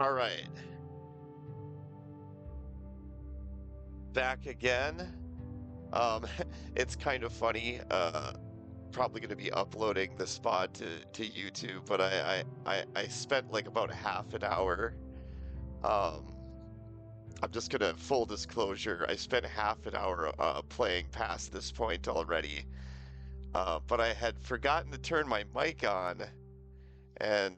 All right, back again. Um, it's kind of funny. Probably going to be uploading the spot to YouTube, but I spent like about half an hour. Um, I'm just gonna full disclosure. I spent half an hour playing past this point already, but I had forgotten to turn my mic on, and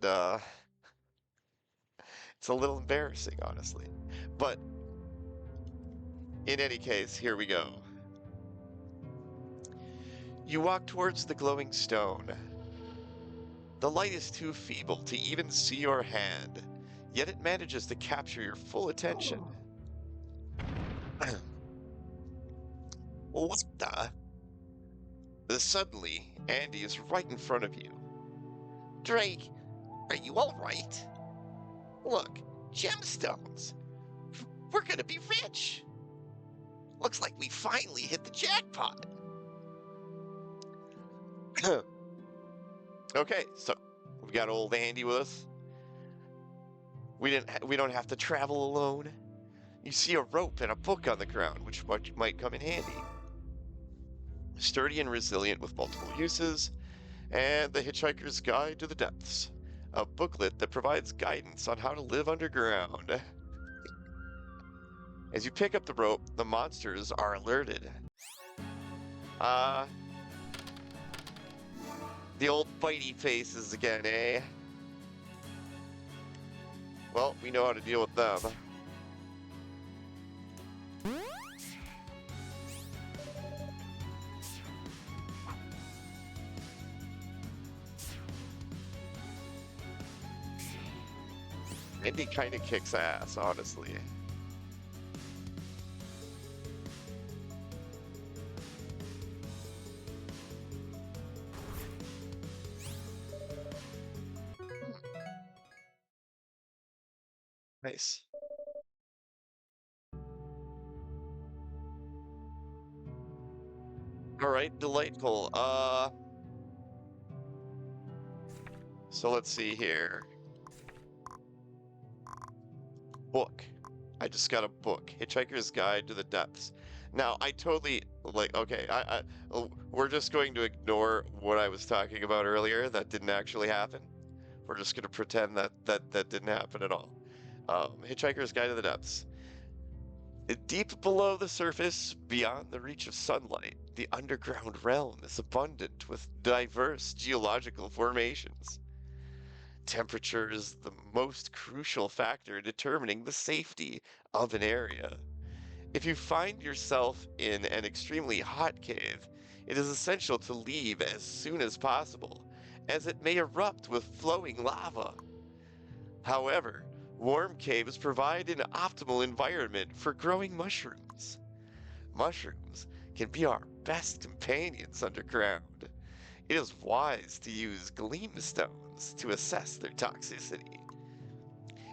it's a little embarrassing, honestly. But in any case, here we go. You walk towards the glowing stone. The light is too feeble to even see your hand, yet it manages to capture your full attention. What the? Suddenly, Andy is right in front of you. Drake, are you all right? Look, gemstones. We're gonna be rich. Looks like we finally hit the jackpot. Okay, so we've got old Andy with us. We don't have to travel alone. You see a rope and a book on the ground, which might come in handy. Sturdy and resilient with multiple uses, and The Hitchhiker's Guide to the Depths, a booklet that provides guidance on how to live underground. As you pick up the rope, the monsters are alerted. Uh, the old bitey faces again, eh? Well, we know how to deal with them. Indy kind of kicks ass, honestly. Nice. All right, delightful. So let's see here. Book. I just got a book, Hitchhiker's Guide to the Depths. Now, I totally like. Okay, we're just going to ignore what I was talking about earlier. That didn't actually happen. We're just going to pretend that didn't happen at all. Hitchhiker's Guide to the Depths. Deep below the surface, beyond the reach of sunlight, the underground realm is abundant with diverse geological formations. Temperature is the most crucial factor determining the safety of an area. If you find yourself in an extremely hot cave, it is essential to leave as soon as possible, as it may erupt with flowing lava. However, warm caves provide an optimal environment for growing mushrooms. Mushrooms can be our best companions underground. It is wise to use gleam stones to assess their toxicity.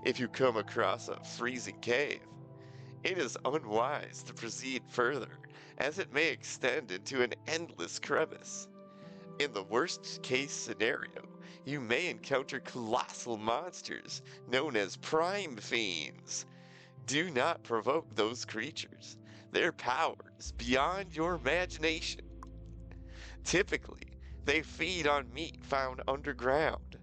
If you come across a freezing cave, it is unwise to proceed further, as it may extend into an endless crevice. In the worst case scenario, you may encounter colossal monsters known as prime fiends. Do not provoke those creatures. Their power is beyond your imagination. Typically, they feed on meat found underground,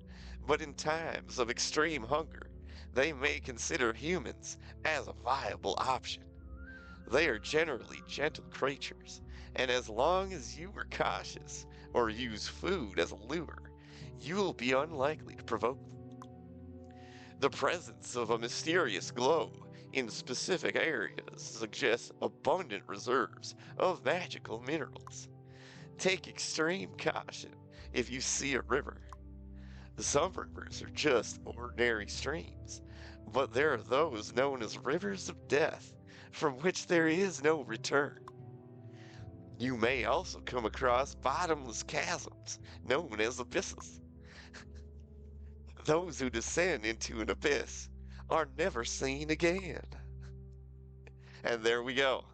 but in times of extreme hunger, they may consider humans as a viable option. They are generally gentle creatures, and as long as you are cautious or use food as a lure, you will be unlikely to provoke them. The presence of a mysterious glow in specific areas suggests abundant reserves of magical minerals. Take extreme caution if you see a river. Some rivers are just ordinary streams, but there are those known as rivers of death, from which there is no return. You may also come across bottomless chasms, known as abysses. Those who descend into an abyss are never seen again. And there we go.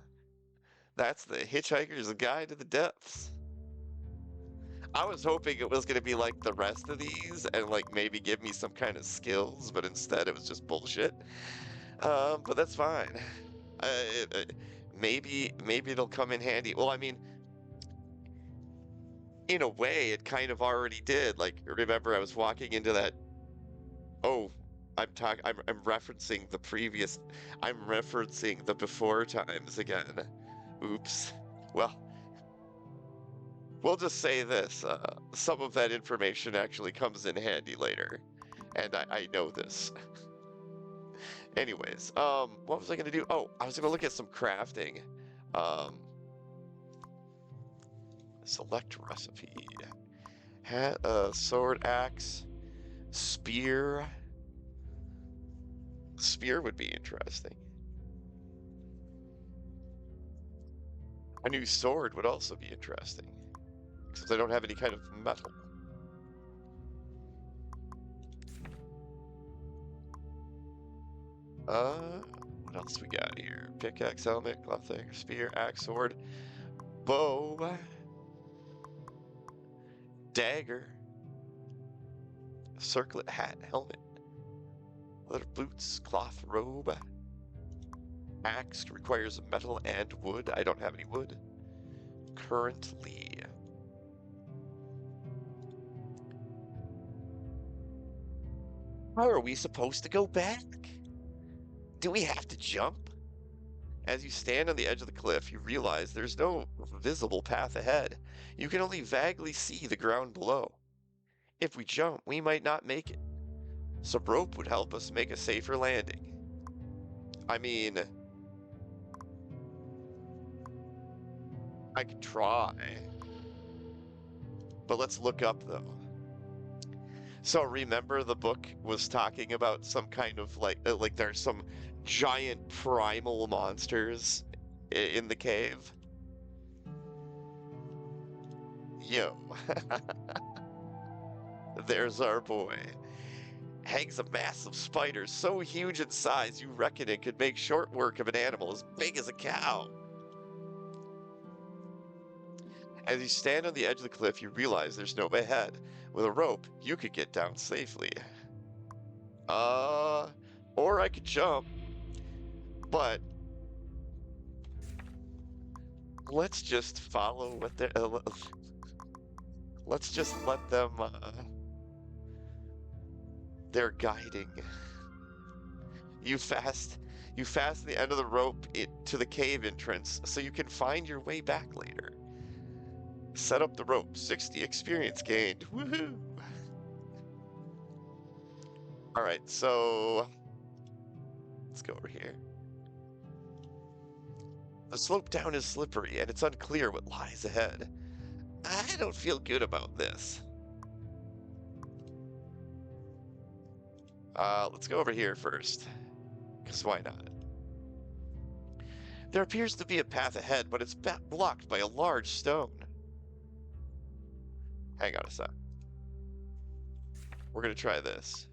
That's the Hitchhiker's Guide to the Depths. I was hoping it was going to be like the rest of these and like maybe give me some kind of skills, but instead it was just bullshit. But that's fine. Maybe it'll come in handy. Well, I mean, in a way, it kind of already did. Like, remember, I was walking into that. Oh, I'm referencing the previous. I'm referencing the before times again. Oops. Well, we'll just say this. Some of that information actually comes in handy later, and I know this. Anyways, what was I gonna do? Oh, I was gonna look at some crafting. Um, select recipe. Sword, axe, spear. Spear would be interesting. A new sword would also be interesting, since I don't have any kind of metal. What else we got here? Pickaxe, helmet, cloth hanger, spear, axe, sword, bow, dagger, circlet hat, helmet, leather boots, cloth robe. Axe requires metal and wood. I don't have any wood currently. How are we supposed to go back? Do we have to jump? As you stand on the edge of the cliff, you realize there's no visible path ahead. You can only vaguely see the ground below. If we jump, we might not make it. Some rope would help us make a safer landing. I mean, I could try. But let's look up though. So remember the book was talking about some kind of like there's some giant primal monsters in the cave. Yo, there's our boy. Hangs a massive spider so huge in size you reckon it could make short work of an animal as big as a cow. As you stand on the edge of the cliff, you realize there's no way ahead. With a rope, you could get down safely. Uh, or I could jump, but let's just follow what they're. Let's just let them. They're guiding. You fast. You fasten the end of the rope to the cave entrance so you can find your way back later. Set up the rope. 60 experience gained. Woohoo! All right, so let's go over here. The slope down is slippery and it's unclear what lies ahead. I don't feel good about this. Let's go over here first, because why not? There appears to be a path ahead, but it's blocked by a large stone. Hang on a sec. We're gonna try this.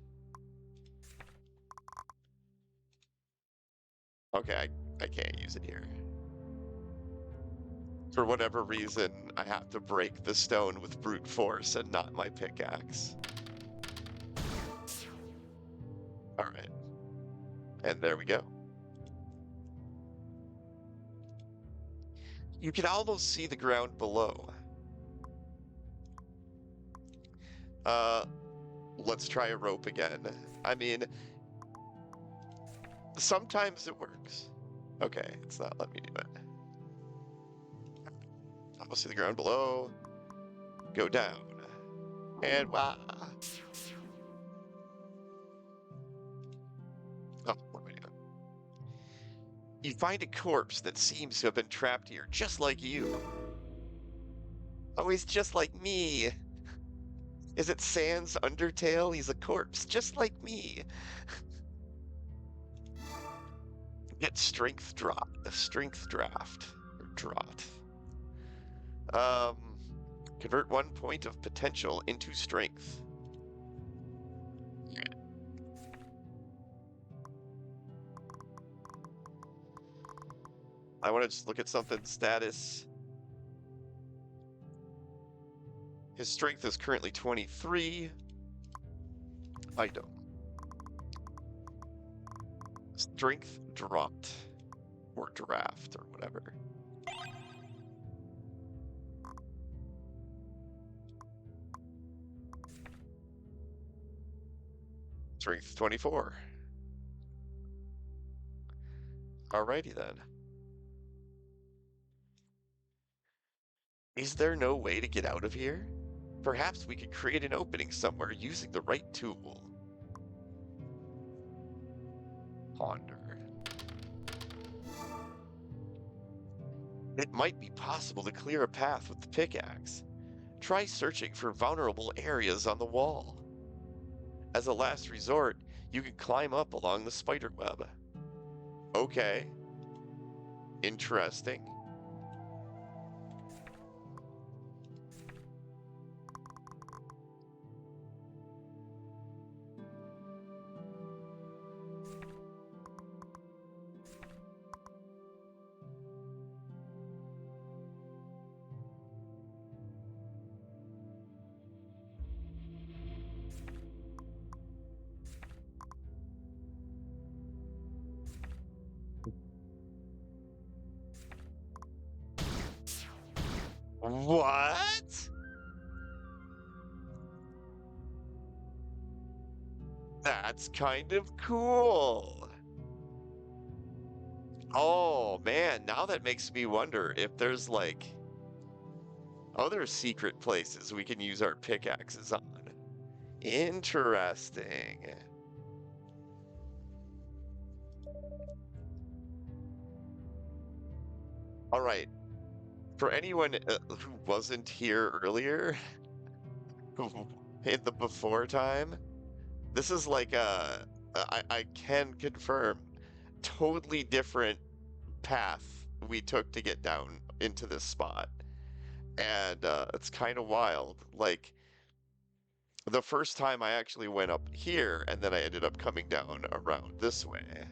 Okay, I can't use it here. For whatever reason, I have to break the stone with brute force and not my pickaxe. All right. And there we go. You can almost see the ground below. Let's try a rope again. I mean, sometimes it works. Okay, it's not letting me do it. Almost see the ground below. Go down. And wow. Oh, what am I doing? You find a corpse that seems to have been trapped here, just like you. Oh, he's just like me. Is it Sans Undertale? He's a corpse, just like me. Get strength draft, or draught. Convert 1 point of potential into strength. I want to just look at something. Status. His strength is currently 23. Item. Strength dropped. Or draft, or whatever. Strength 24. Alrighty then. Is there no way to get out of here? Perhaps we could create an opening somewhere using the right tool. Ponder. It might be possible to clear a path with the pickaxe. Try searching for vulnerable areas on the wall. As a last resort, you can climb up along the spider web. Okay. Interesting. What? That's kind of cool. Oh man, now that makes me wonder if there's like other secret places we can use our pickaxes on. Interesting. All right. For anyone who wasn't here earlier, in the before time, this is like I can confirm, totally different path we took to get down into this spot. And it's kind of wild. Like, the first time I actually went up here, and then I ended up coming down around this way.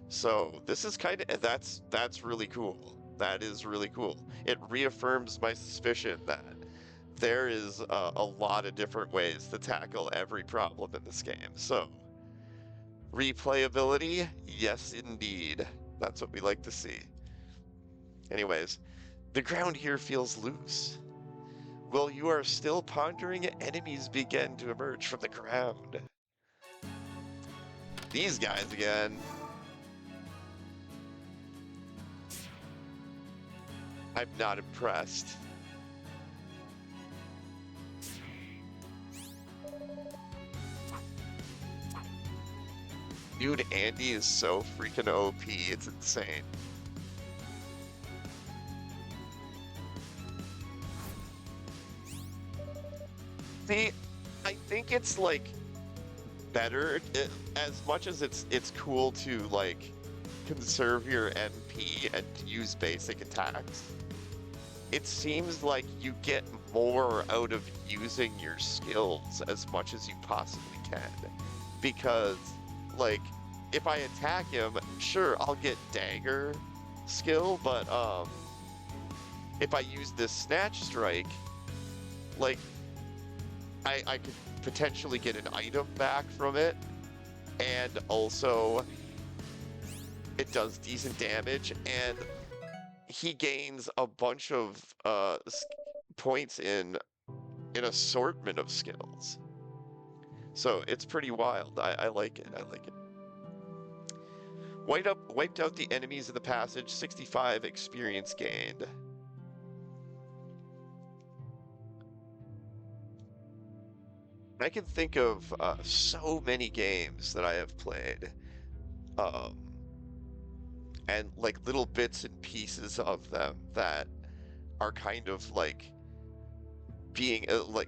So this is kind of that's really cool. That is really cool. It reaffirms my suspicion that there is a lot of different ways to tackle every problem in this game. So replayability, yes indeed. That's what we like to see. Anyways, the ground here feels loose. While you are still pondering it, enemies begin to emerge from the ground. These guys again. I'm not impressed. Dude, Andy is so freaking OP, it's insane. See, I think it's like better as much as it's cool to like conserve your MP and use basic attacks. It seems like you get more out of using your skills as much as you possibly can. Because, like, if I attack him, sure, I'll get dagger skill, but if I use this snatch strike, like, I could potentially get an item back from it, and also it does decent damage, and he gains a bunch of points in an assortment of skills. So it's pretty wild. I like it. I like it. Wiped out the enemies of the passage. 65 experience gained. I can think of so many games that I have played, um, and like little bits and pieces of them that are kind of like being like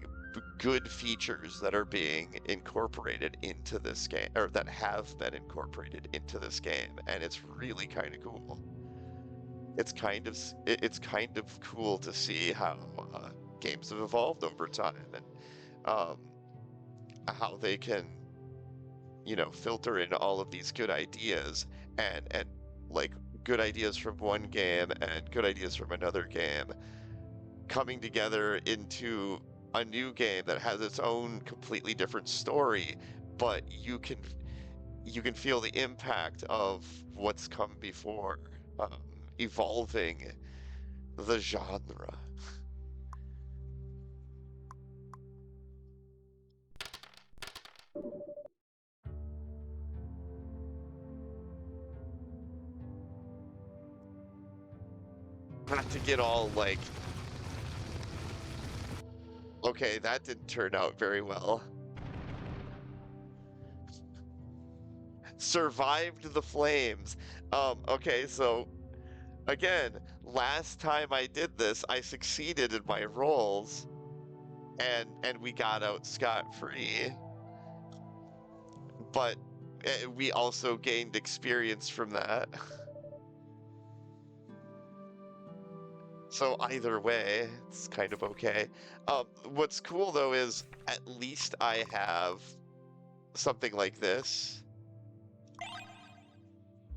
good features that are being incorporated into this game, or that have been incorporated into this game, and it's really kind of cool. It's kind of cool to see how games have evolved over time, and um, how they can, you know, filter in all of these good ideas, and like good ideas from one game and good ideas from another game coming together into a new game that has its own completely different story, but you can feel the impact of what's come before, um, evolving the genre. Not to get all like, okay, that didn't turn out very well. Survived the flames. Okay, so again, last time I did this, I succeeded in my rolls, and we got out scot-free. But we also gained experience from that. So either way, it's kind of okay. What's cool though is at least I have something like this.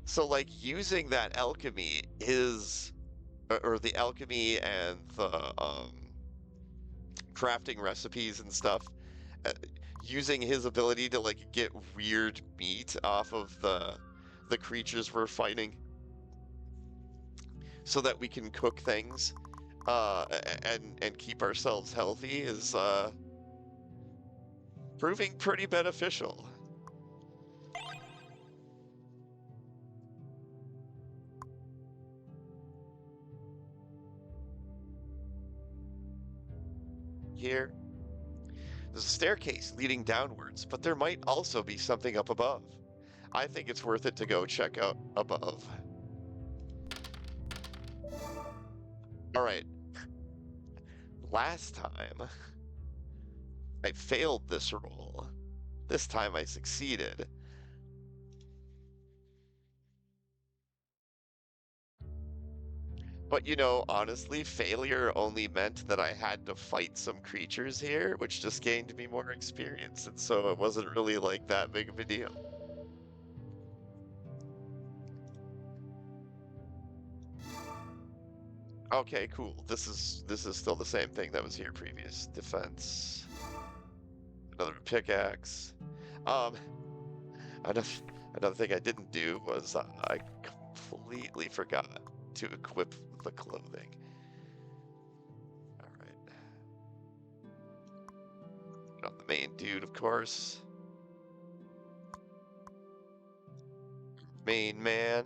So like using that alchemy is, or the alchemy and the crafting recipes and stuff, uh, using his ability to like get weird meat off of the creatures we're fighting so that we can cook things and keep ourselves healthy is proving pretty beneficial. Here, there's a staircase leading downwards, but there might also be something up above. I think it's worth it to go check out above. All right, last time I failed this roll. This time I succeeded. But you know, honestly, failure only meant that I had to fight some creatures here, which just gained me more experience, and so it wasn't really like that big of a deal. Okay, cool. This is still the same thing that was here previous. Defense. Another pickaxe. Um, another another thing I didn't do was I completely forgot to equip the clothing. All right. Put on the main dude, of course. Main man.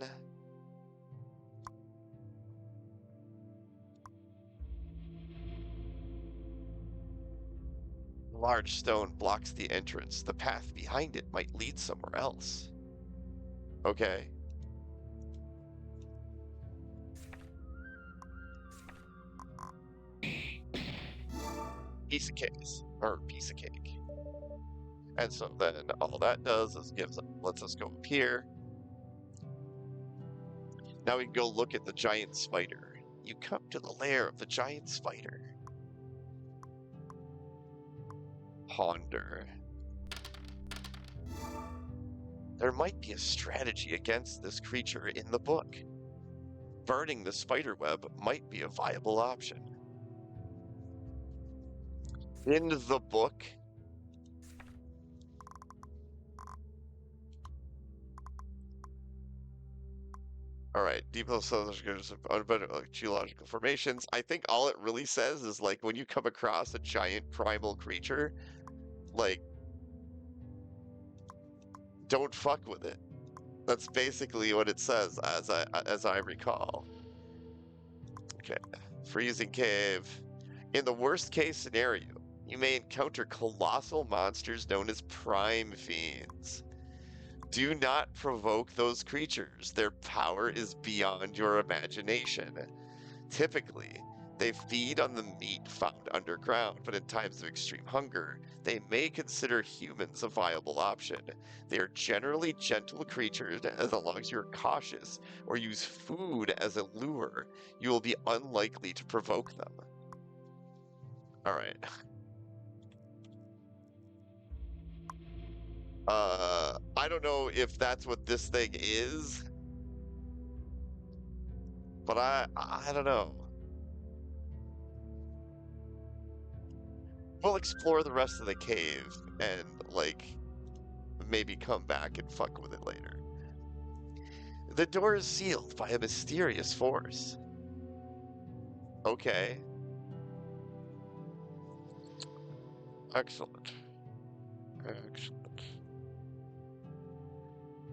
A large stone blocks the entrance. The path behind it might lead somewhere else. Okay. Piece of cake. Or piece of cake. And so then all that does is lets us go up here. Now we can go look at the giant spider. You come to the lair of the giant spider. Ponder. There might be a strategy against this creature in the book. Burning the spider web might be a viable option. In the book? All right, depot cells like geological formations. I think all it really says is like when you come across a giant primal creature, like don't fuck with it. That's basically what it says, as I recall. Okay, freezing cave. In the worst case scenario, you may encounter colossal monsters known as prime fiends. Do not provoke those creatures. Their power is beyond your imagination. Typically, they feed on the meat found underground, but in times of extreme hunger, they may consider humans a viable option. They are generally gentle creatures, as long as you're cautious or use food as a lure, you will be unlikely to provoke them. All right. I don't know if that's what this thing is, but I don't know. We'll explore the rest of the cave and, like, maybe come back and fuck with it later. The door is sealed by a mysterious force. Okay. Excellent. Excellent.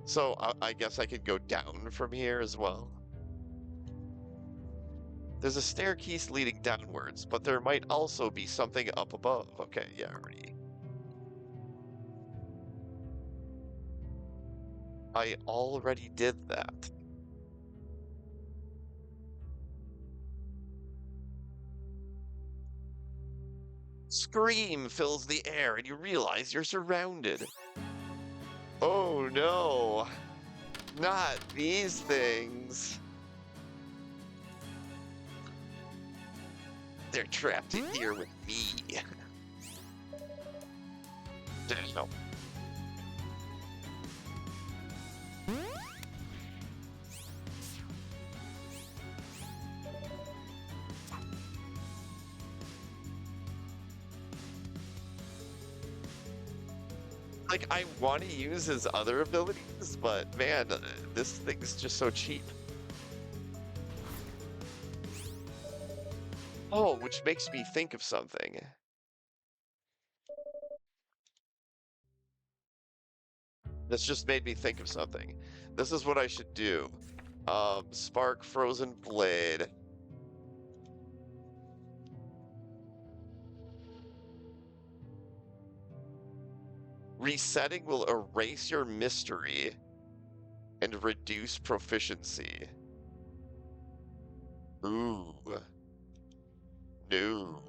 So I guess I could go down from here as well. There's a staircase leading downwards, but there might also be something up above. Okay, yeah, already. I already did that. Scream fills the air and you realize you're surrounded. Oh no, not these things. They're trapped in here with me. Damn. Like, I want to use his other abilities, but man, this thing's just so cheap. Oh, which makes me think of something. This just made me think of something. This is what I should do. Spark Frozen Blade. Resetting will erase your mystery and reduce proficiency. Ooh. No.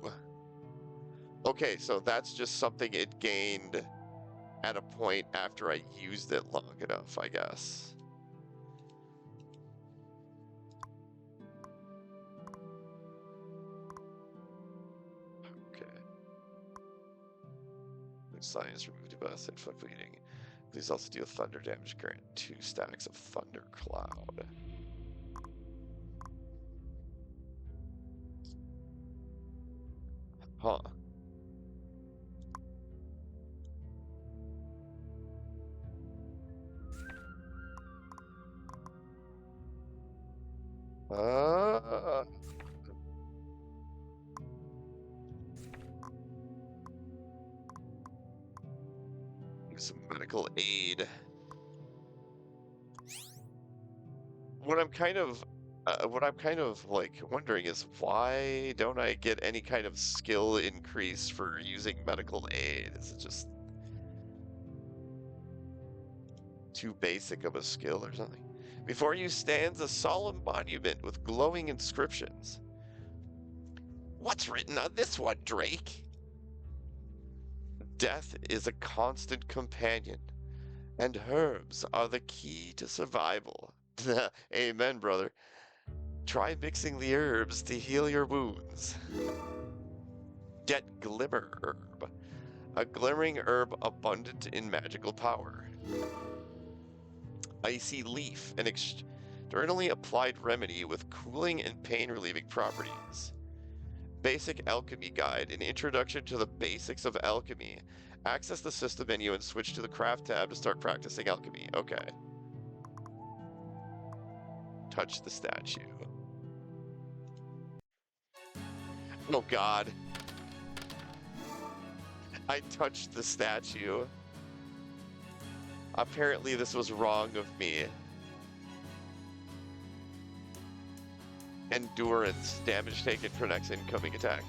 Okay, so that's just something it gained at a point after I used it long enough, I guess. Okay. Science removed debuff and foot bleeding. Please also deal thunder damage. Grant 2 stacks of thunder cloud. Huh. Use some medical aid. What I'm kind of like wondering is why don't I get any kind of skill increase for using medical aid? Is it just too basic of a skill or something? Before you stands a solemn monument with glowing inscriptions. What's written on this one, Drake? Death is a constant companion, and herbs are the key to survival. Amen, brother. Try mixing the herbs to heal your wounds. Get Glimmer Herb, a glimmering herb abundant in magical power. Icy Leaf, an externally applied remedy with cooling and pain-relieving properties. Basic Alchemy Guide, an introduction to the basics of alchemy. Access the system menu and switch to the craft tab to start practicing alchemy. Okay. Touch the statue. Oh god. I touched the statue. Apparently this was wrong of me. Endurance. Damage taken for next incoming attack.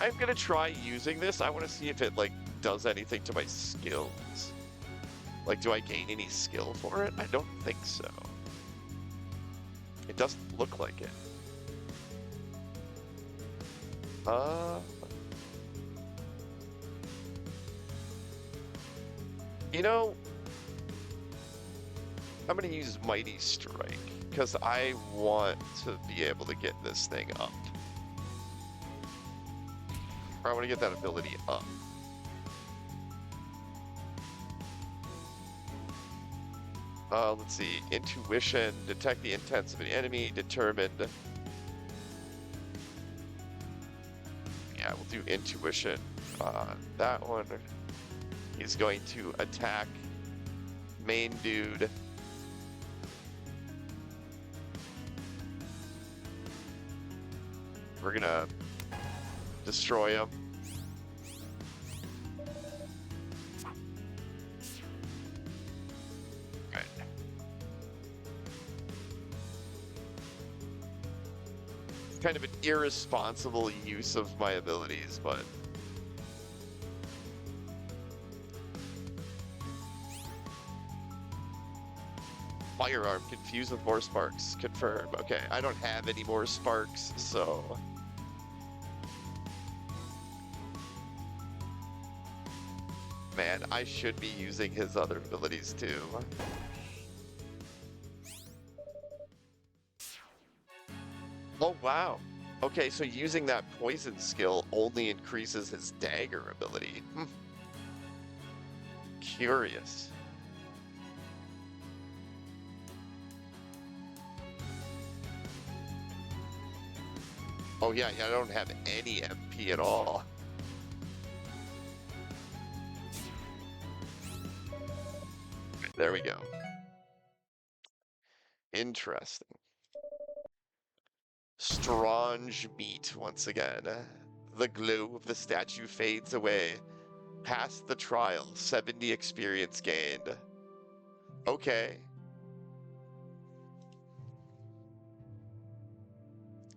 I'm gonna try using this. I want to see if it, like, does anything to my skills. Like, do I gain any skill for it? I don't think so. It doesn't look like it. You know, I'm gonna use Mighty Strike, because I want to be able to get this thing up. Or I want to get that ability up. Let's see. Intuition, detect the intents of an enemy, determined. Yeah, we'll do Intuition. That one is going to attack main dude. We're gonna destroy him. Right. Kind of an irresponsible use of my abilities, but firearm confused with more sparks. Confirm. Okay, I don't have any more sparks, so man, I should be using his other abilities too. Oh wow. Okay, so using that poison skill only increases his dagger ability. Curious. Oh yeah, I don't have any MP at all. There we go. Interesting. Strange meat once again. The glow of the statue fades away. Past the trial, 70 experience gained. Okay.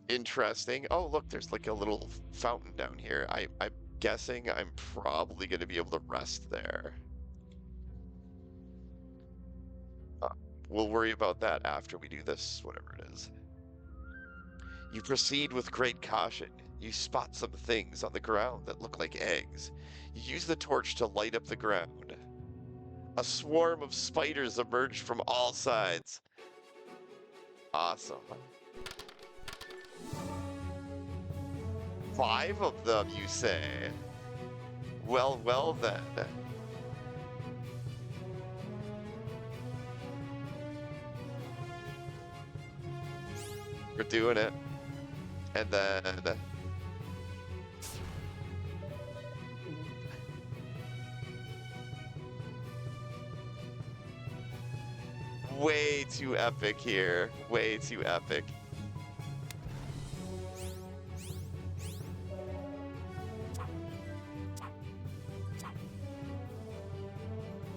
Interesting. Oh, look, there's like a little fountain down here. I'm guessing I'm probably going to be able to rest there. Uh, we'll worry about that after we do this, whatever it is. You proceed with great caution. You spot some things on the ground that look like eggs. You use the torch to light up the ground. A swarm of spiders emerge from all sides. Awesome. 5 of them, you say? Well, well then. We're doing it. And then way too epic here. Way too epic.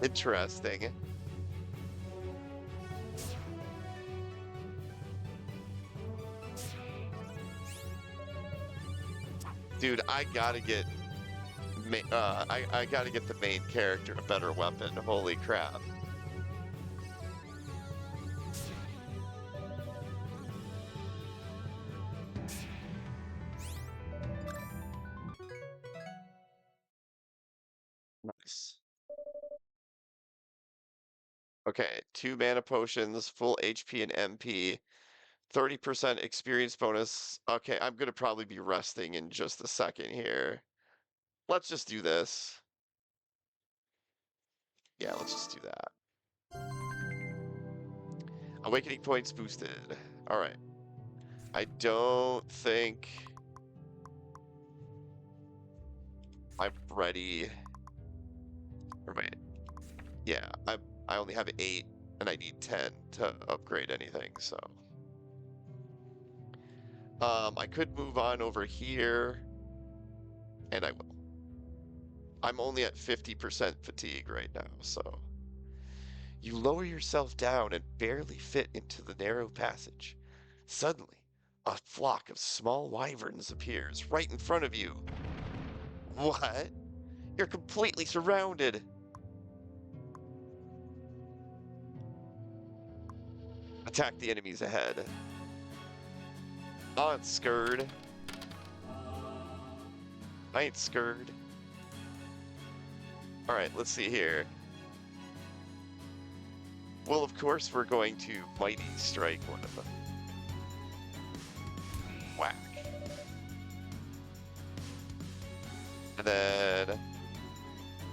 Interesting. Dude, I gotta get I gotta get the main character a better weapon. Holy crap. Nice. Okay, 2 mana potions, full HP and MP, 30% experience bonus. Okay, I'm gonna probably be resting in just a second here. Let's just do this. Yeah, let's just do that. Awakening points boosted. Alright. I don't think I'm ready. Or wait. Yeah, I only have 8 and I need 10 to upgrade anything, so. I could move on over here, and I will. I'm only at 50% fatigue right now, so. You lower yourself down and barely fit into the narrow passage. Suddenly, a flock of small wyverns appears right in front of you. What? You're completely surrounded. Attack the enemies ahead. I'm scared. I ain't scared. Alright, let's see here. Well, of course we're going to Mighty Strike one of them. Whack. And then,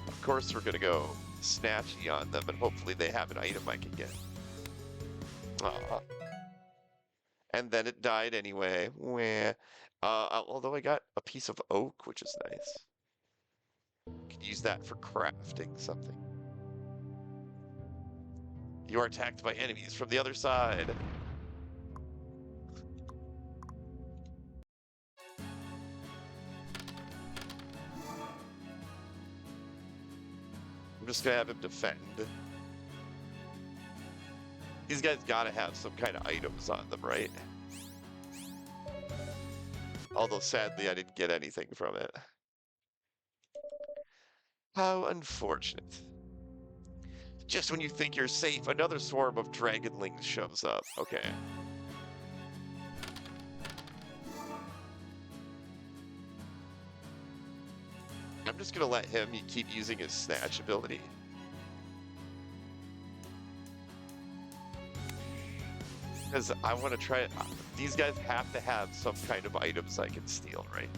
of course we're gonna go Snatchy on them, and hopefully they have an item I can get. Aw. And then it died anyway. Although I got a piece of oak, which is nice. You can use that for crafting something. You are attacked by enemies from the other side. I'm just gonna have him defend. These guys gotta have some kind of items on them, right? Although sadly I didn't get anything from it. How unfortunate. Just when you think you're safe, another swarm of dragonlings shows up. Okay. I'm just gonna let him keep using his snatch ability. Because I want to try it. These guys have to have some kind of items I can steal, right?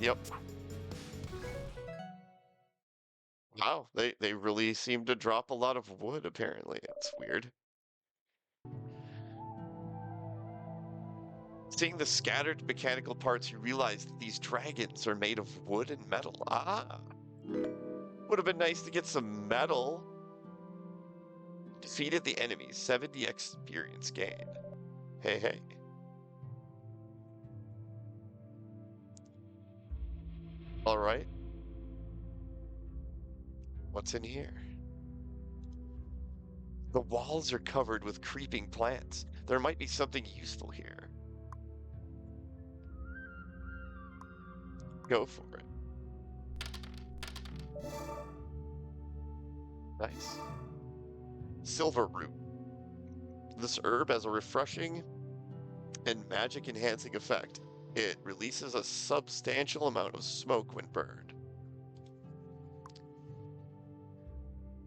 Yep. Wow, they really seem to drop a lot of wood, apparently. That's weird. Seeing the scattered mechanical parts, you realize that these dragons are made of wood and metal. Ah, would have been nice to get some metal. Defeated the enemy, 70 experience gained. Hey, hey. All right. What's in here? The walls are covered with creeping plants. There might be something useful here. Go for it. Nice. Silver root. This herb has a refreshing and magic enhancing effect. It releases a substantial amount of smoke when burned.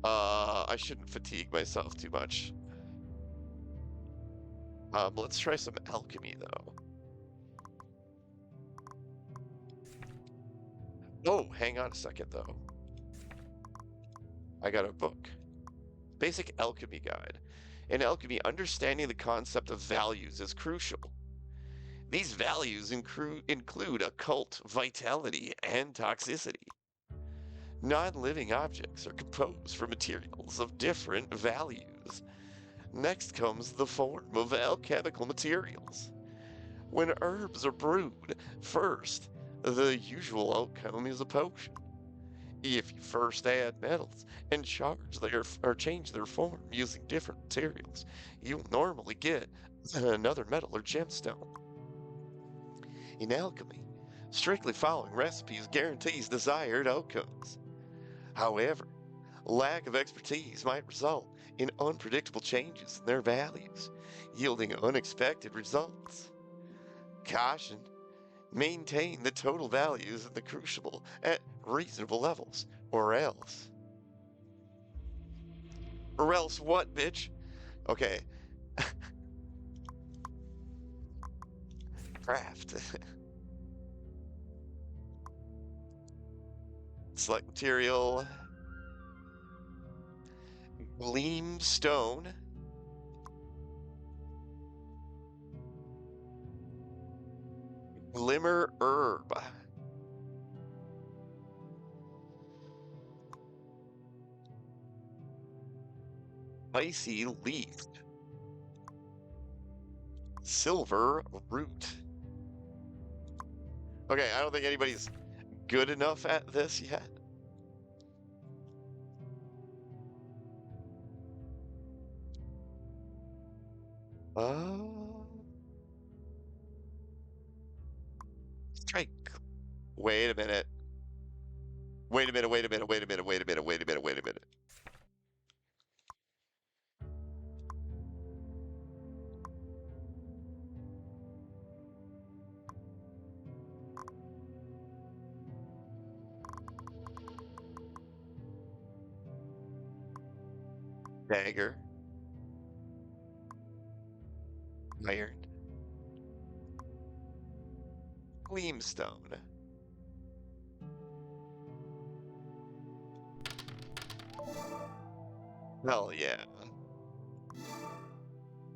I shouldn't fatigue myself too much. Let's try some alchemy though. Oh, hang on a second though. I got a book. Basic Alchemy Guide. In alchemy, understanding the concept of values is crucial. These values include occult vitality and toxicity. Non-living objects are composed from materials of different values. Next comes the form of alchemical materials. When herbs are brewed, first, the usual outcome is a potion. If you first add metals and change their form using different materials, you'll normally get another metal or gemstone. In alchemy, strictly following recipes guarantees desired outcomes. However, lack of expertise might result in unpredictable changes in their values, yielding unexpected results. Caution: maintain the total values in the crucible at reasonable levels, or else. Or else what, bitch? Okay. Craft. Select material. Gleam stone. Glimmer herb. Icy leaf. Silver root. Okay, I don't think anybody's good enough at this yet. Uh, let's try. Wait a minute. Wait a minute, wait a minute, wait a minute, wait a minute, wait a minute, wait a minute. Dagger. Iron. Gleamstone. Hell yeah.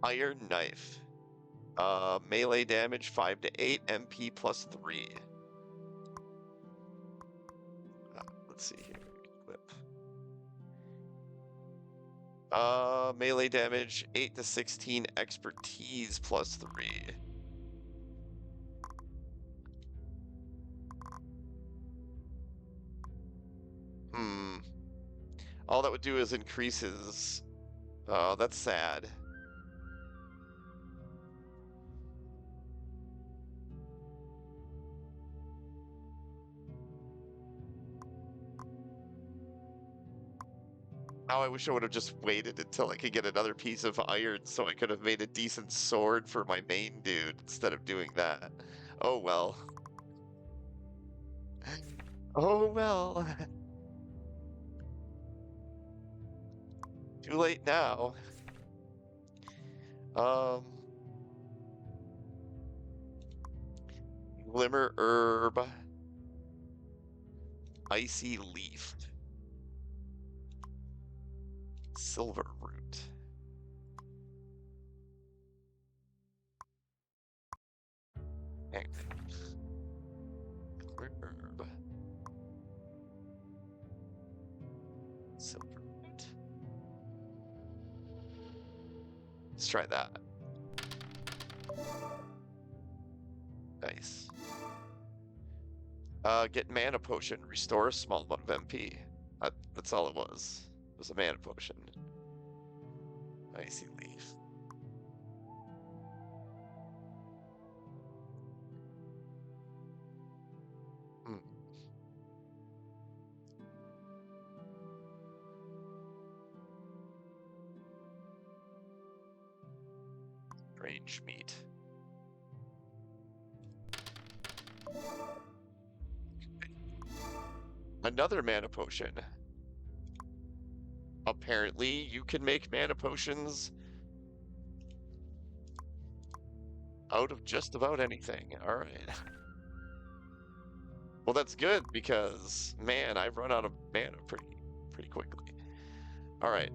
Iron Knife. Melee damage 5 to 8, MP plus 3. Let's see here. Equip. Melee damage 8 to 16, expertise plus 3. All that would do is increase his... Oh, that's sad. Oh, I wish I would have just waited until I could get another piece of iron so I could have made a decent sword for my main dude instead of doing that. Oh well. Oh well. Too late now. Glimmer Herb. Icy Leaf. Silver Root. Glimmer Herb. Silver Root. Let's try that. Nice. Get Mana Potion. Restore a small amount of MP. That's all it was. It was a Mana Potion. Icy Leaf. Strange meat. Another mana potion. Apparently, you can make mana potions out of just about anything. All right. Well, that's good because, man, I've run out of mana pretty quickly. All right.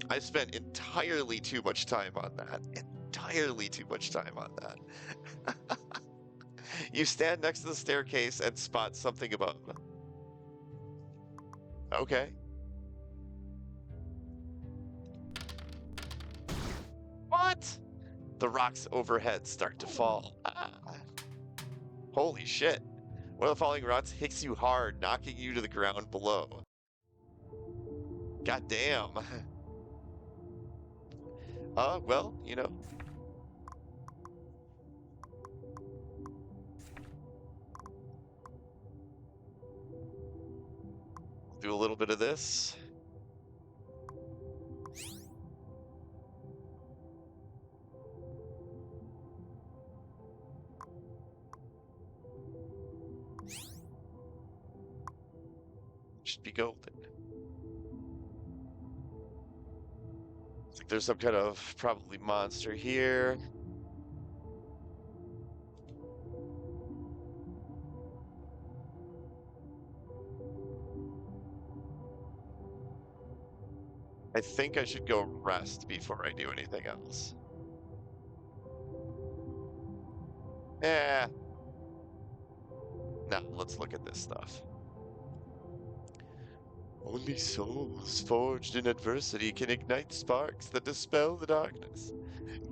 I spent entirely too much time on that. Entirely too much time on that. You stand next to the staircase and spot something above. Okay. What? The rocks overhead start to fall. Ah. Holy shit. One of the falling rocks hits you hard, knocking you to the ground below. God damn. Well, you know. Do a little bit of this. Should be golden. Looks like there's some kind of probably monster here. I think I should go rest before I do anything else. Now let's look at this stuff. Only souls forged in adversity can ignite sparks that dispel the darkness.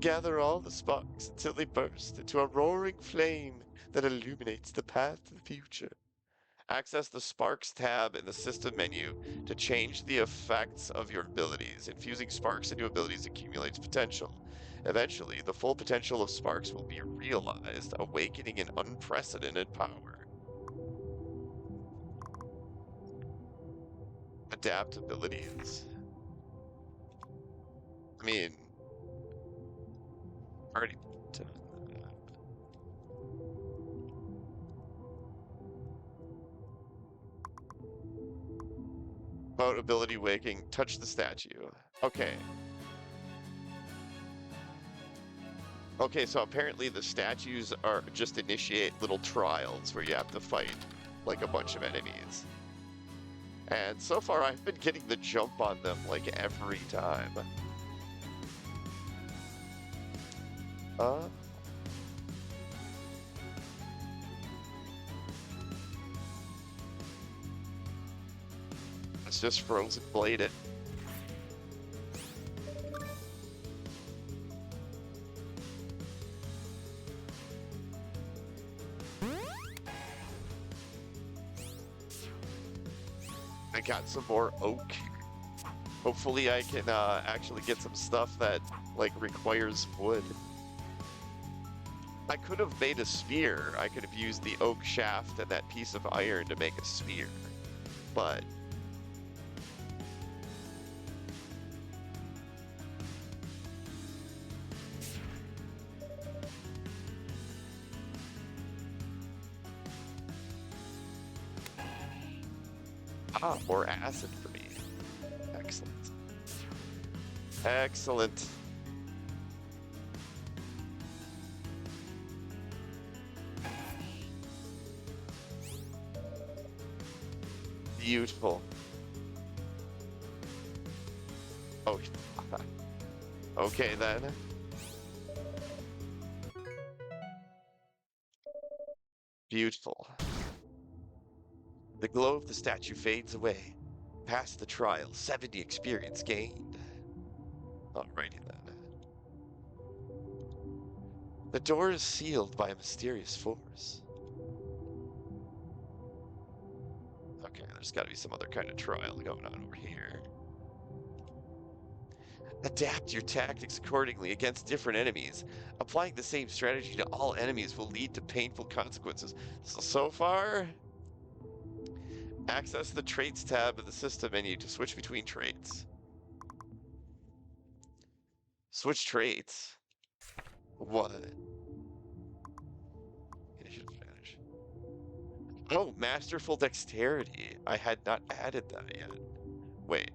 Gather all the sparks until they burst into a roaring flame that illuminates the path to the future. Access the Sparks tab in the System menu to change the effects of your abilities. Infusing sparks into abilities accumulates potential. Eventually, the full potential of sparks will be realized, awakening an unprecedented power. Adapt abilities. I mean, already done that. About ability waking, touch the statue. Okay. Okay, so apparently the statues are just initiate little trials where you have to fight like a bunch of enemies. And so far I've been getting the jump on them like every time. Uh, it's just frozen bladed. I got some more oak. Hopefully I can actually get some stuff that like requires wood. I could have made a spear. I could have used the oak shaft and that piece of iron to make a spear. But more acid for me. Excellent. Excellent. Beautiful. Oh, okay then. Beautiful. The glow of the statue fades away. Past the trial, 70 experience gained. Alrighty then. The door is sealed by a mysterious force. Okay, there's gotta be some other kind of trial going on over here. Adapt your tactics accordingly against different enemies. Applying the same strategy to all enemies will lead to painful consequences. So far, access the traits tab of the system menu to switch between traits. Switch traits? What? Initiative advantage. Oh, masterful dexterity. I had not added that yet. Wait.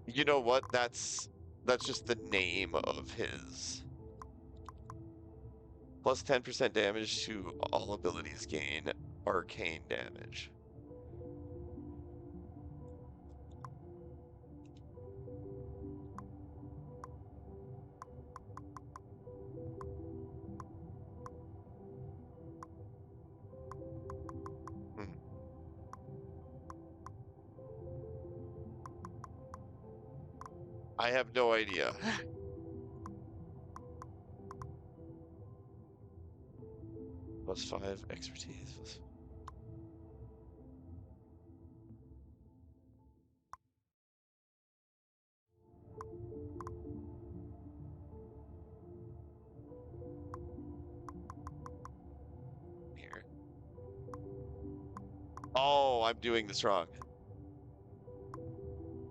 You know what? That's just the name of his. Plus 10% damage to all abilities gain arcane damage. Hmm. I have no idea. Plus 5 expertise. Here. Oh, I'm doing this wrong.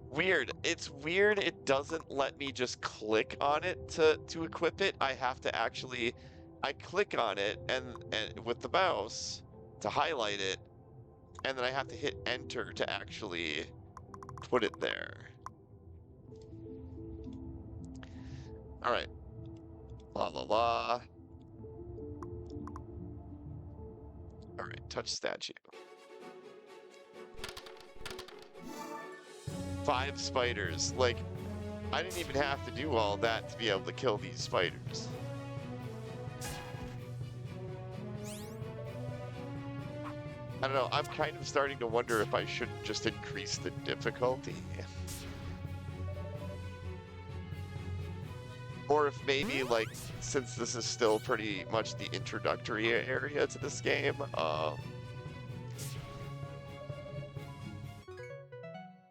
Weird. It's weird it doesn't let me just click on it to equip it. I have to actually I click on it and with the mouse to highlight it, and then I have to hit enter to actually put it there. All right. La la la. All right, touch statue. 5 spiders. Like, I didn't even have to do all that to be able to kill these spiders. I don't know, I'm kind of starting to wonder if I should just increase the difficulty. Or if maybe, like, since this is still pretty much the introductory area to this game,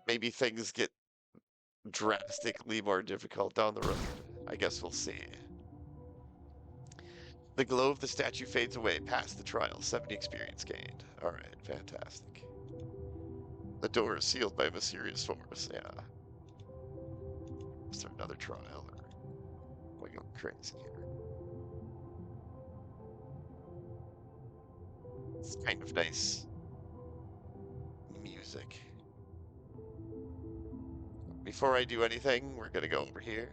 maybe things get drastically more difficult down the road. I guess we'll see. The glow of the statue fades away past the trial. 70 experience gained. Alright, fantastic. The door is sealed by a mysterious force, yeah. Is there another trial? Or am I going crazy here? It's kind of nice music. Before I do anything, we're gonna go over here.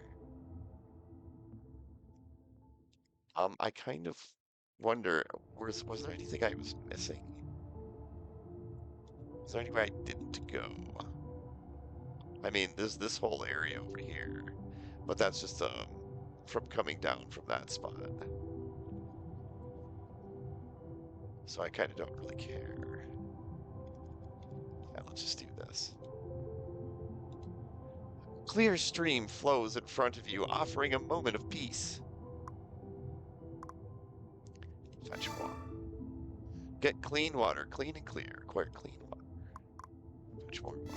I kind of wonder, was there anything I was missing? Is there anywhere I didn't go? I mean, there's this whole area over here, but that's just from coming down from that spot. So I kind of don't really care. Yeah, let's just do this. Clear stream flows in front of you, offering a moment of peace. Fetch water. Get clean water, clean and clear. Acquire clean water. Fetch more water.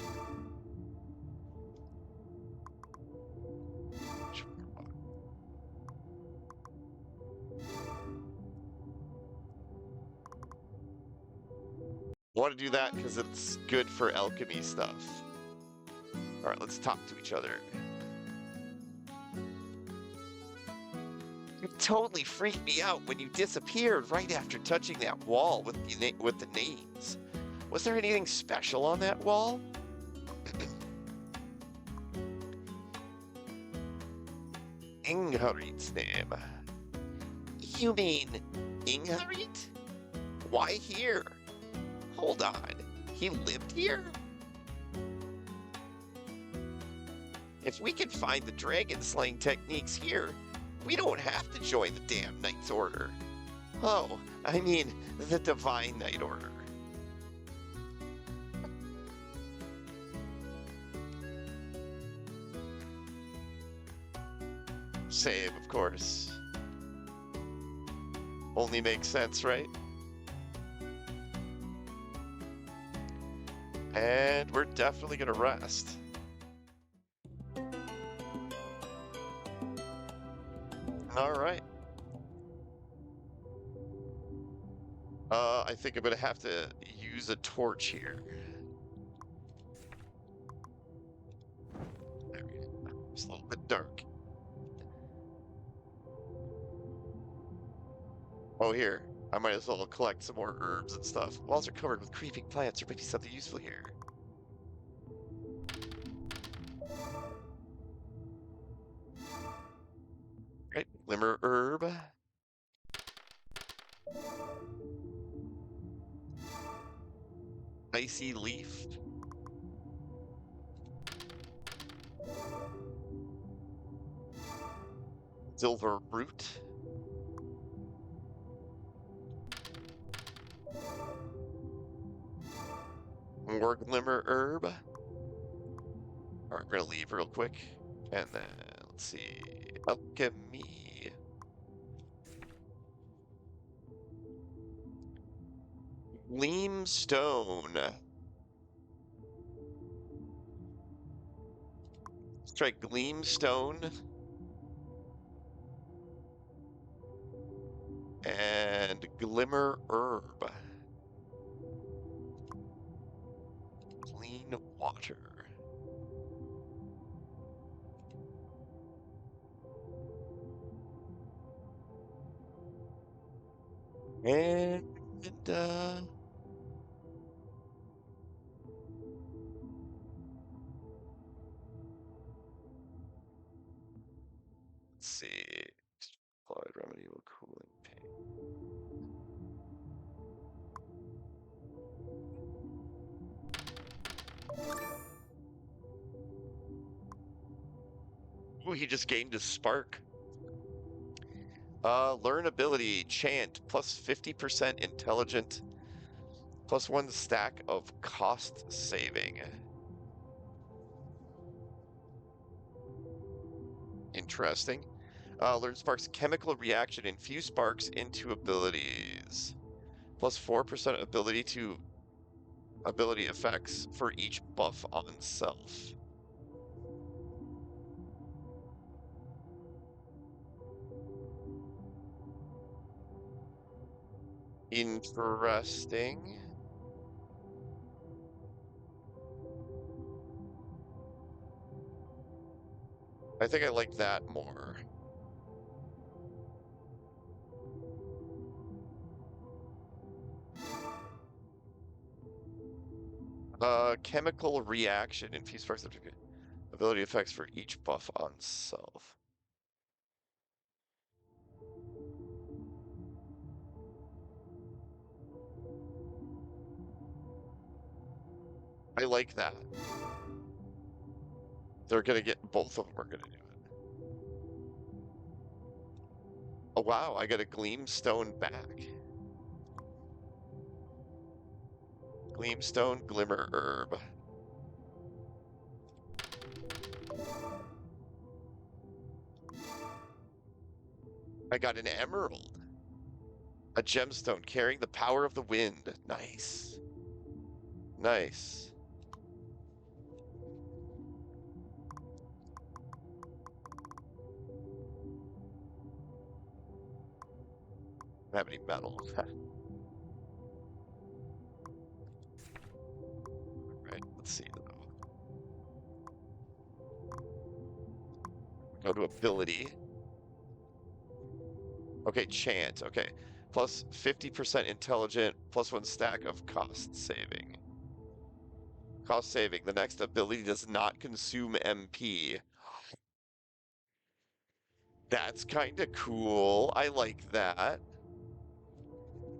Fetch more water. I want to do that because it's good for alchemy stuff. All right, let's talk to each other. You totally freaked me out when you disappeared right after touching that wall with the names. Was there anything special on that wall? Ingharit's name. You mean Ingharit? Why here? Hold on, he lived here? If we can find the dragon slaying techniques here, we don't have to join the damn Knight's Order. Oh, I mean, the Divine Knight Order. Save, of course. Only makes sense, right? And we're definitely gonna rest. All right. I think I'm gonna have to use a torch here. There we go. It's a little bit dark. Oh, here. I might as well collect some more herbs and stuff. Walls are covered with creeping plants. There might be something useful here. Right, glimmer herb. Icy leaf. Silver root. More glimmer herb. All right, we're gonna leave real quick. And then, let's see, alchemy. Gleam stone. Let's try gleam stone. And glimmer herb. Clean water. And let's see. Applied remedy will cooling pain. Ooh, he just gained his spark. Learn ability, chant, plus 50% intelligent, plus 1 stack of cost saving. Interesting. Learn sparks chemical reaction, infuse sparks into abilities. Plus 4% ability effects for each buff on self. Interesting. I think I like that more. Chemical reaction, infuse sparks ability effects for each buff on self. I like that. They're gonna get both of them are gonna do it. Oh wow, I got a Gleamstone back. Gleamstone Glimmer Herb. I got an emerald. A gemstone carrying the power of the wind. Nice. Nice. Don't have any metal. Right, let's see though. Go to ability. Okay, chant. Okay. Plus 50% intelligent, plus 1 stack of cost saving. Cost saving. The next ability does not consume MP. That's kind of cool. I like that.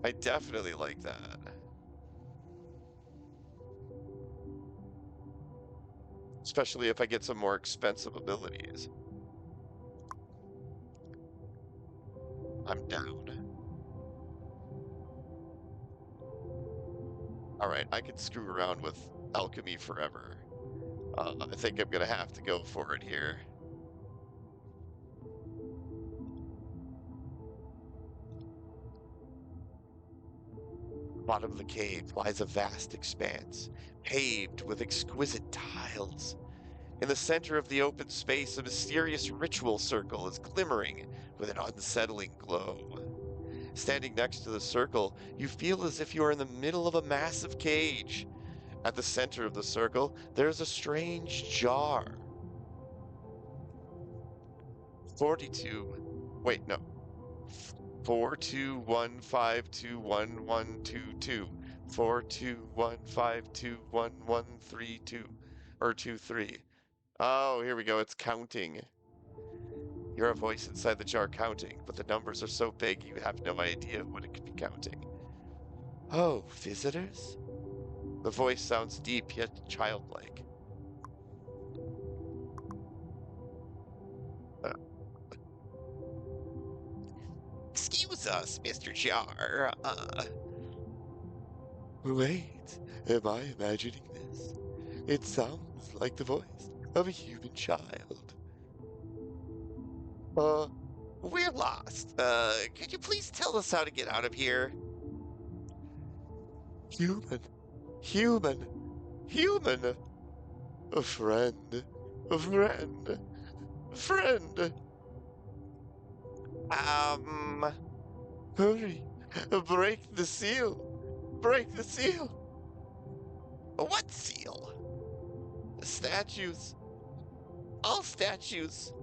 I definitely like that. Especially if I get some more expensive abilities. I'm down. All right, I could screw around with alchemy forever. I think I'm gonna have to go for it here. Bottom of the cave lies a vast expanse, paved with exquisite tiles. In the center of the open space, a mysterious ritual circle is glimmering with an unsettling glow. Standing next to the circle, you feel as if you are in the middle of a massive cage. At the center of the circle, there is a strange jar. 42. Wait, no. 421521122. 421521132. Or 23. Oh, here we go. It's counting. You're a voice inside the jar counting, but the numbers are so big you have no idea what it could be counting. Oh, visitors? The voice sounds deep yet childlike. Uh, Excuse us, Mr. Jar. Wait, am I imagining this? It sounds like the voice of a human child. Uh, we're lost. Could you please tell us how to get out of here? Human, human, human. A friend, a friend, a friend. Um, Hurry, break the seal, break the seal. What seal? Statues, all statues.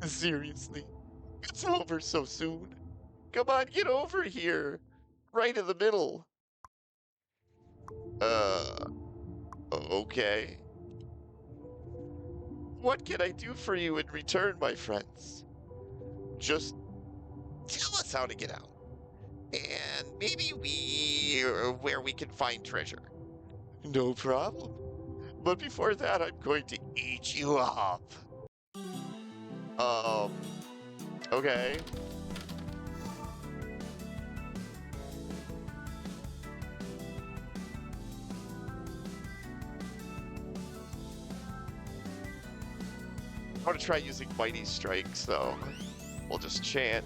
Seriously, it's over so soon. Come on, get over here. Right in the middle. Uh, okay. What can I do for you in return, my friends? Just tell us how to get out. And maybe where we can find treasure. No problem. But before that, I'm going to eat you up. Um, okay. I want to try using Mighty Strikes, though. We'll just chant.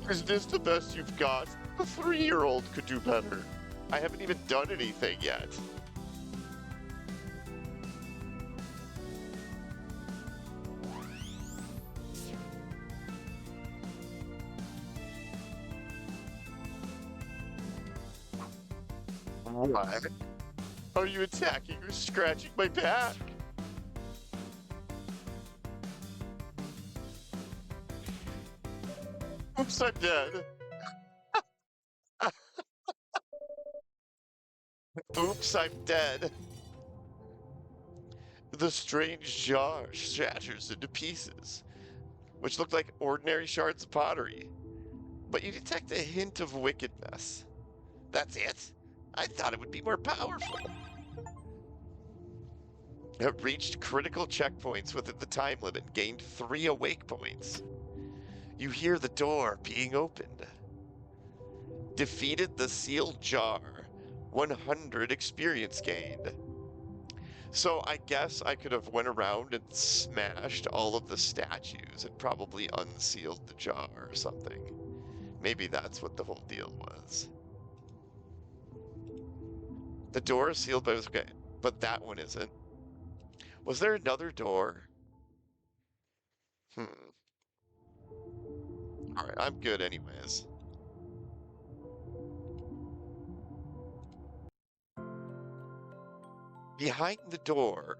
Is this the best you've got? A 3-year-old could do better. I haven't even done anything yet. What? Are you attacking or scratching my back? Oops, I'm dead. Oops, I'm dead. The strange jar shatters into pieces. which look like ordinary shards of pottery, but you detect a hint of wickedness. That's it? I thought it would be more powerful. It reached critical checkpoints within the time limit, gained 3 awake points. You hear the door being opened. Defeated the sealed jar. 100 experience gained. So I guess I could have went around and smashed all of the statues and probably unsealed the jar or something. Maybe that's what the whole deal was. The door is sealed by okay, but that one isn't. Was there another door? Alright, I'm good anyways. Behind the door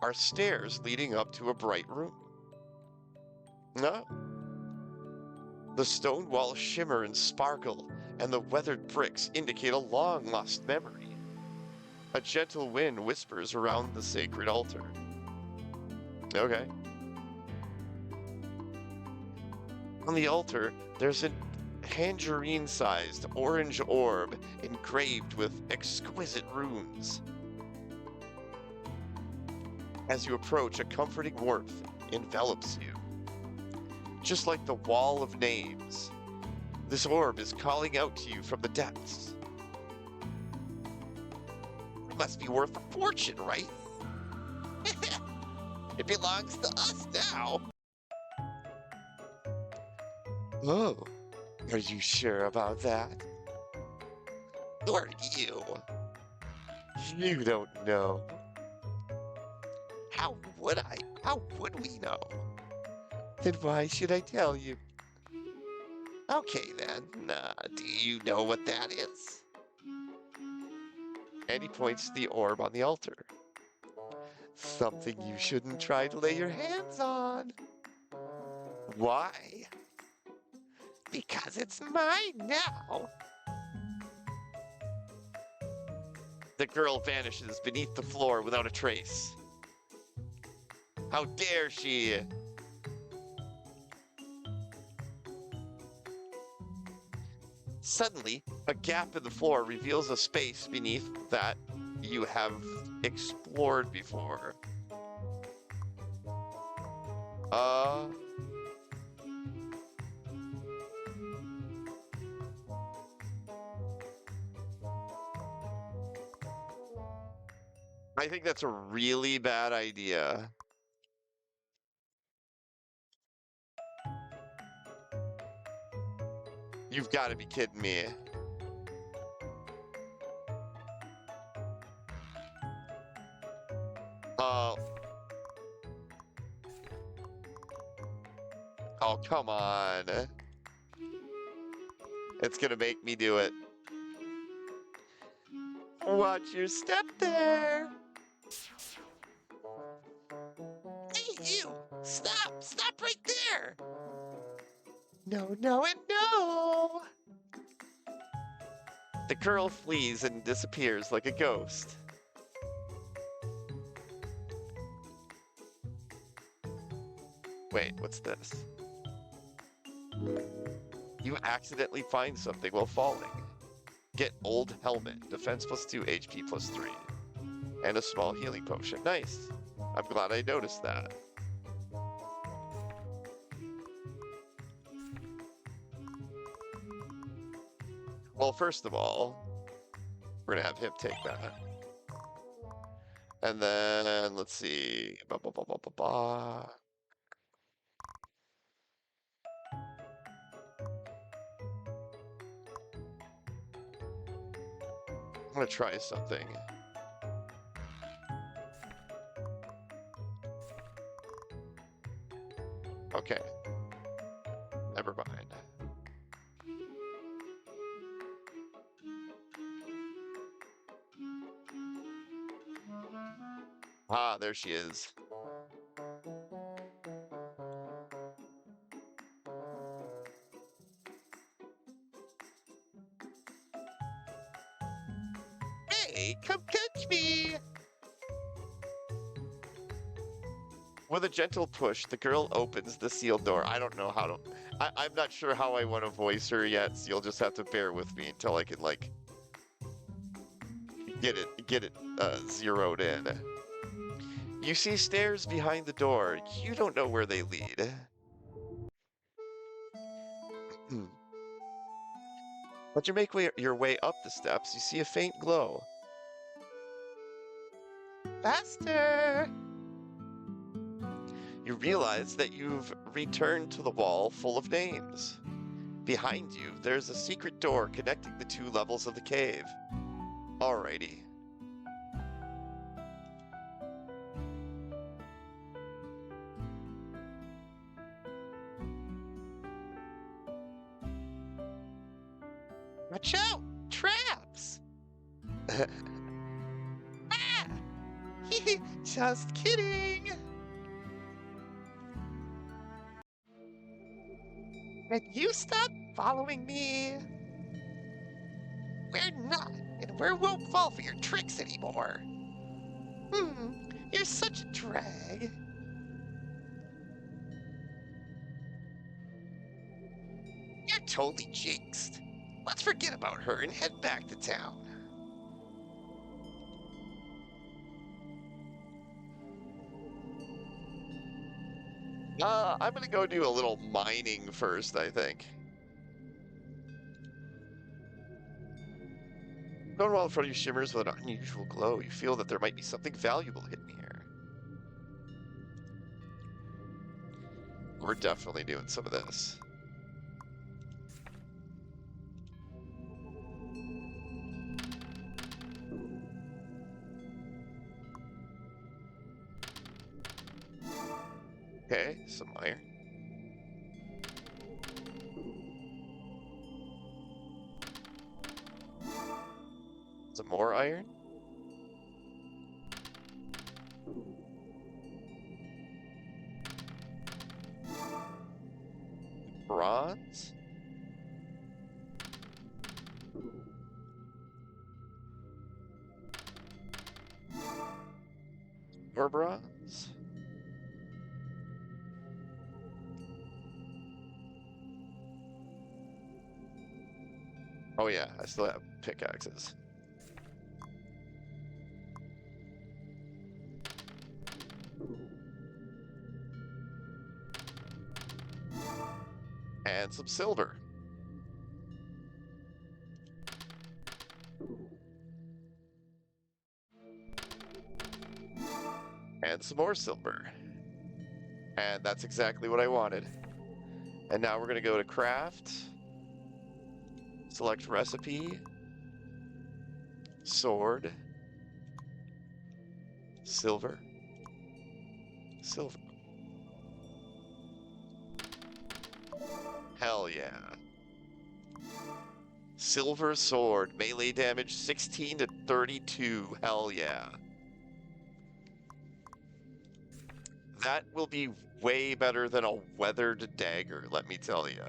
are stairs leading up to a bright room. No. The stone walls shimmer and sparkle, and the weathered bricks indicate a long-lost memory. A gentle wind whispers around the sacred altar. Okay. On the altar, there's a tangerine-sized orange orb engraved with exquisite runes. As you approach, a comforting warmth envelops you. Just like the wall of names, this orb is calling out to you from the depths. It must be worth a fortune, right? It belongs to us now. Oh, are you sure about that? Who are you? You don't know. How would I? How would we know? Then why should I tell you? Okay then, do you know what that is? And he points to the orb on the altar. Something you shouldn't try to lay your hands on. Why? Because it's mine now. The girl vanishes beneath the floor without a trace. How dare she? Suddenly, a gap in the floor reveals a space beneath that you have explored before. I think that's a really bad idea. You've got to be kidding me. Oh. Oh, come on. It's gonna make me do it. Watch your step there. Hey, you! Stop! Stop right there! No, no, and no! The girl flees and disappears like a ghost. Wait, what's this? You accidentally find something while falling. Get old helmet, defense +2, HP +3, and a small healing potion. Nice. I'm glad I noticed that. Well, first of all, we're gonna have him take that. And then, let's see. Ba, ba, ba, ba, ba, ba. I'm gonna try something. Okay. Never mind. Ah, there she is. Hey, come catch me! With a gentle push, the girl opens the sealed door. I don't know how to. I'm not sure how I want to voice her yet, so you'll just have to bear with me until I can like get it zeroed in. You see stairs behind the door. You don't know where they lead. But you make your way up the steps. You see a faint glow. Faster! You realize that you've returned to the wall full of names. Behind you, there's a secret door connecting the two levels of the cave. Alrighty. Watch out! Traps! Ah! Just kidding! Can you stop following me? We're not, and we won't fall for your tricks anymore. You're such a drag. You're totally jinxed. Let's forget about her and head back to town. I'm gonna go do a little mining first, I think. Stone wall in front of you shimmers with an unusual glow. You feel that there might be something valuable hidden here. We're definitely doing some of this. Okay, some iron. Some more iron. Bronze. More bronze. Oh yeah, I still have pickaxes. And some silver. And some more silver. And that's exactly what I wanted. And now we're gonna go to craft. Select recipe. Sword. Silver. Silver. Hell yeah. Silver sword. Melee damage 16 to 32. Hell yeah. That will be way better than a weathered dagger, let me tell you.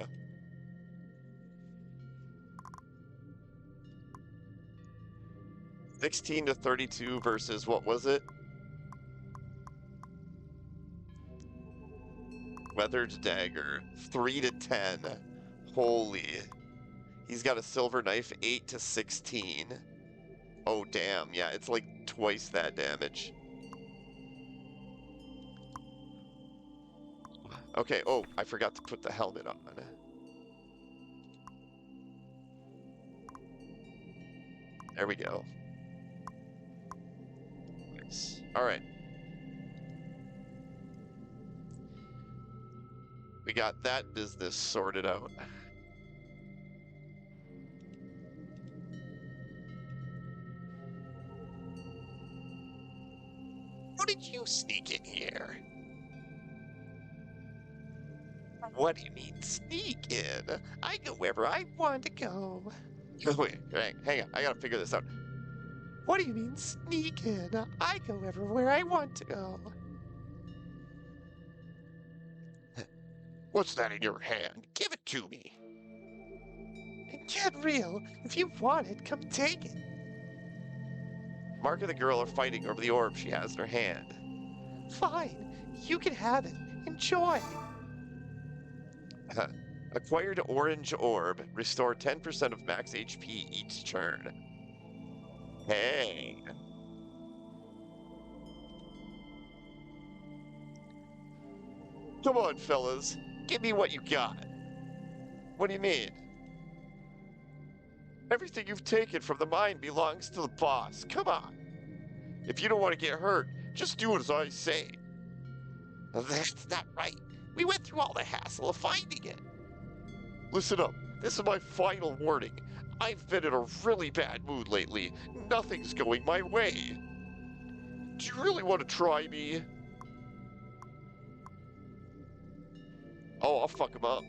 $16 to 32 versus what was it? Weathered dagger 3 to 10. Holy. He's got a silver knife 8 to 16. Oh damn, yeah, it's like twice that damage. Okay, oh, I forgot to put the helmet on. There we go. Nice. Alright. We got that business sorted out. How did you sneak in here? What do you mean, sneak in? I go wherever I want to go. Wait, hang on. I gotta figure this out. What do you mean, sneak in? I go everywhere I want to go. What's that in your hand? Give it to me. Get real. If you want it, come take it. Mark and the girl are fighting over the orb she has in her hand. Fine. You can have it. Enjoy. Acquired orange orb. Restore 10% of max HP each turn. Hey. Come on, fellas. Give me what you got. What do you mean? Everything you've taken from the mine belongs to the boss. Come on. If you don't want to get hurt, just do as I say. That's not right. We went through all the hassle of finding it. Listen up. This is my final warning. I've been in a really bad mood lately. Nothing's going my way. Do you really want to try me? Oh, I'll fuck him up.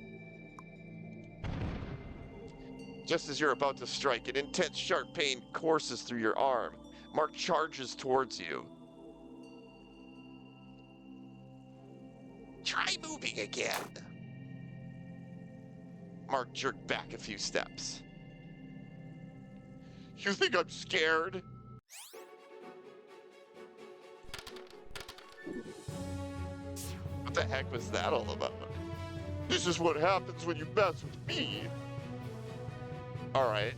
Just as you're about to strike, an intense sharp pain courses through your arm. Mark charges towards you. Try moving again. Mark jerked back a few steps. You think I'm scared? What the heck was that all about? This is what happens when you mess with me. Alright.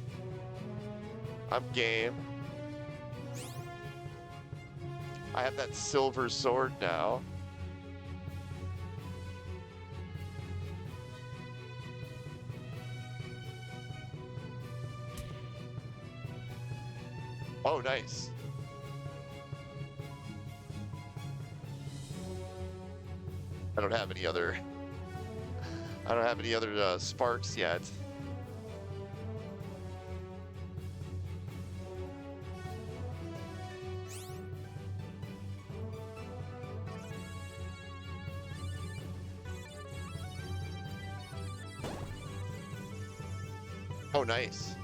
I'm game. I have that silver sword now. Oh, nice. I don't have any other sparks yet. Oh, nice.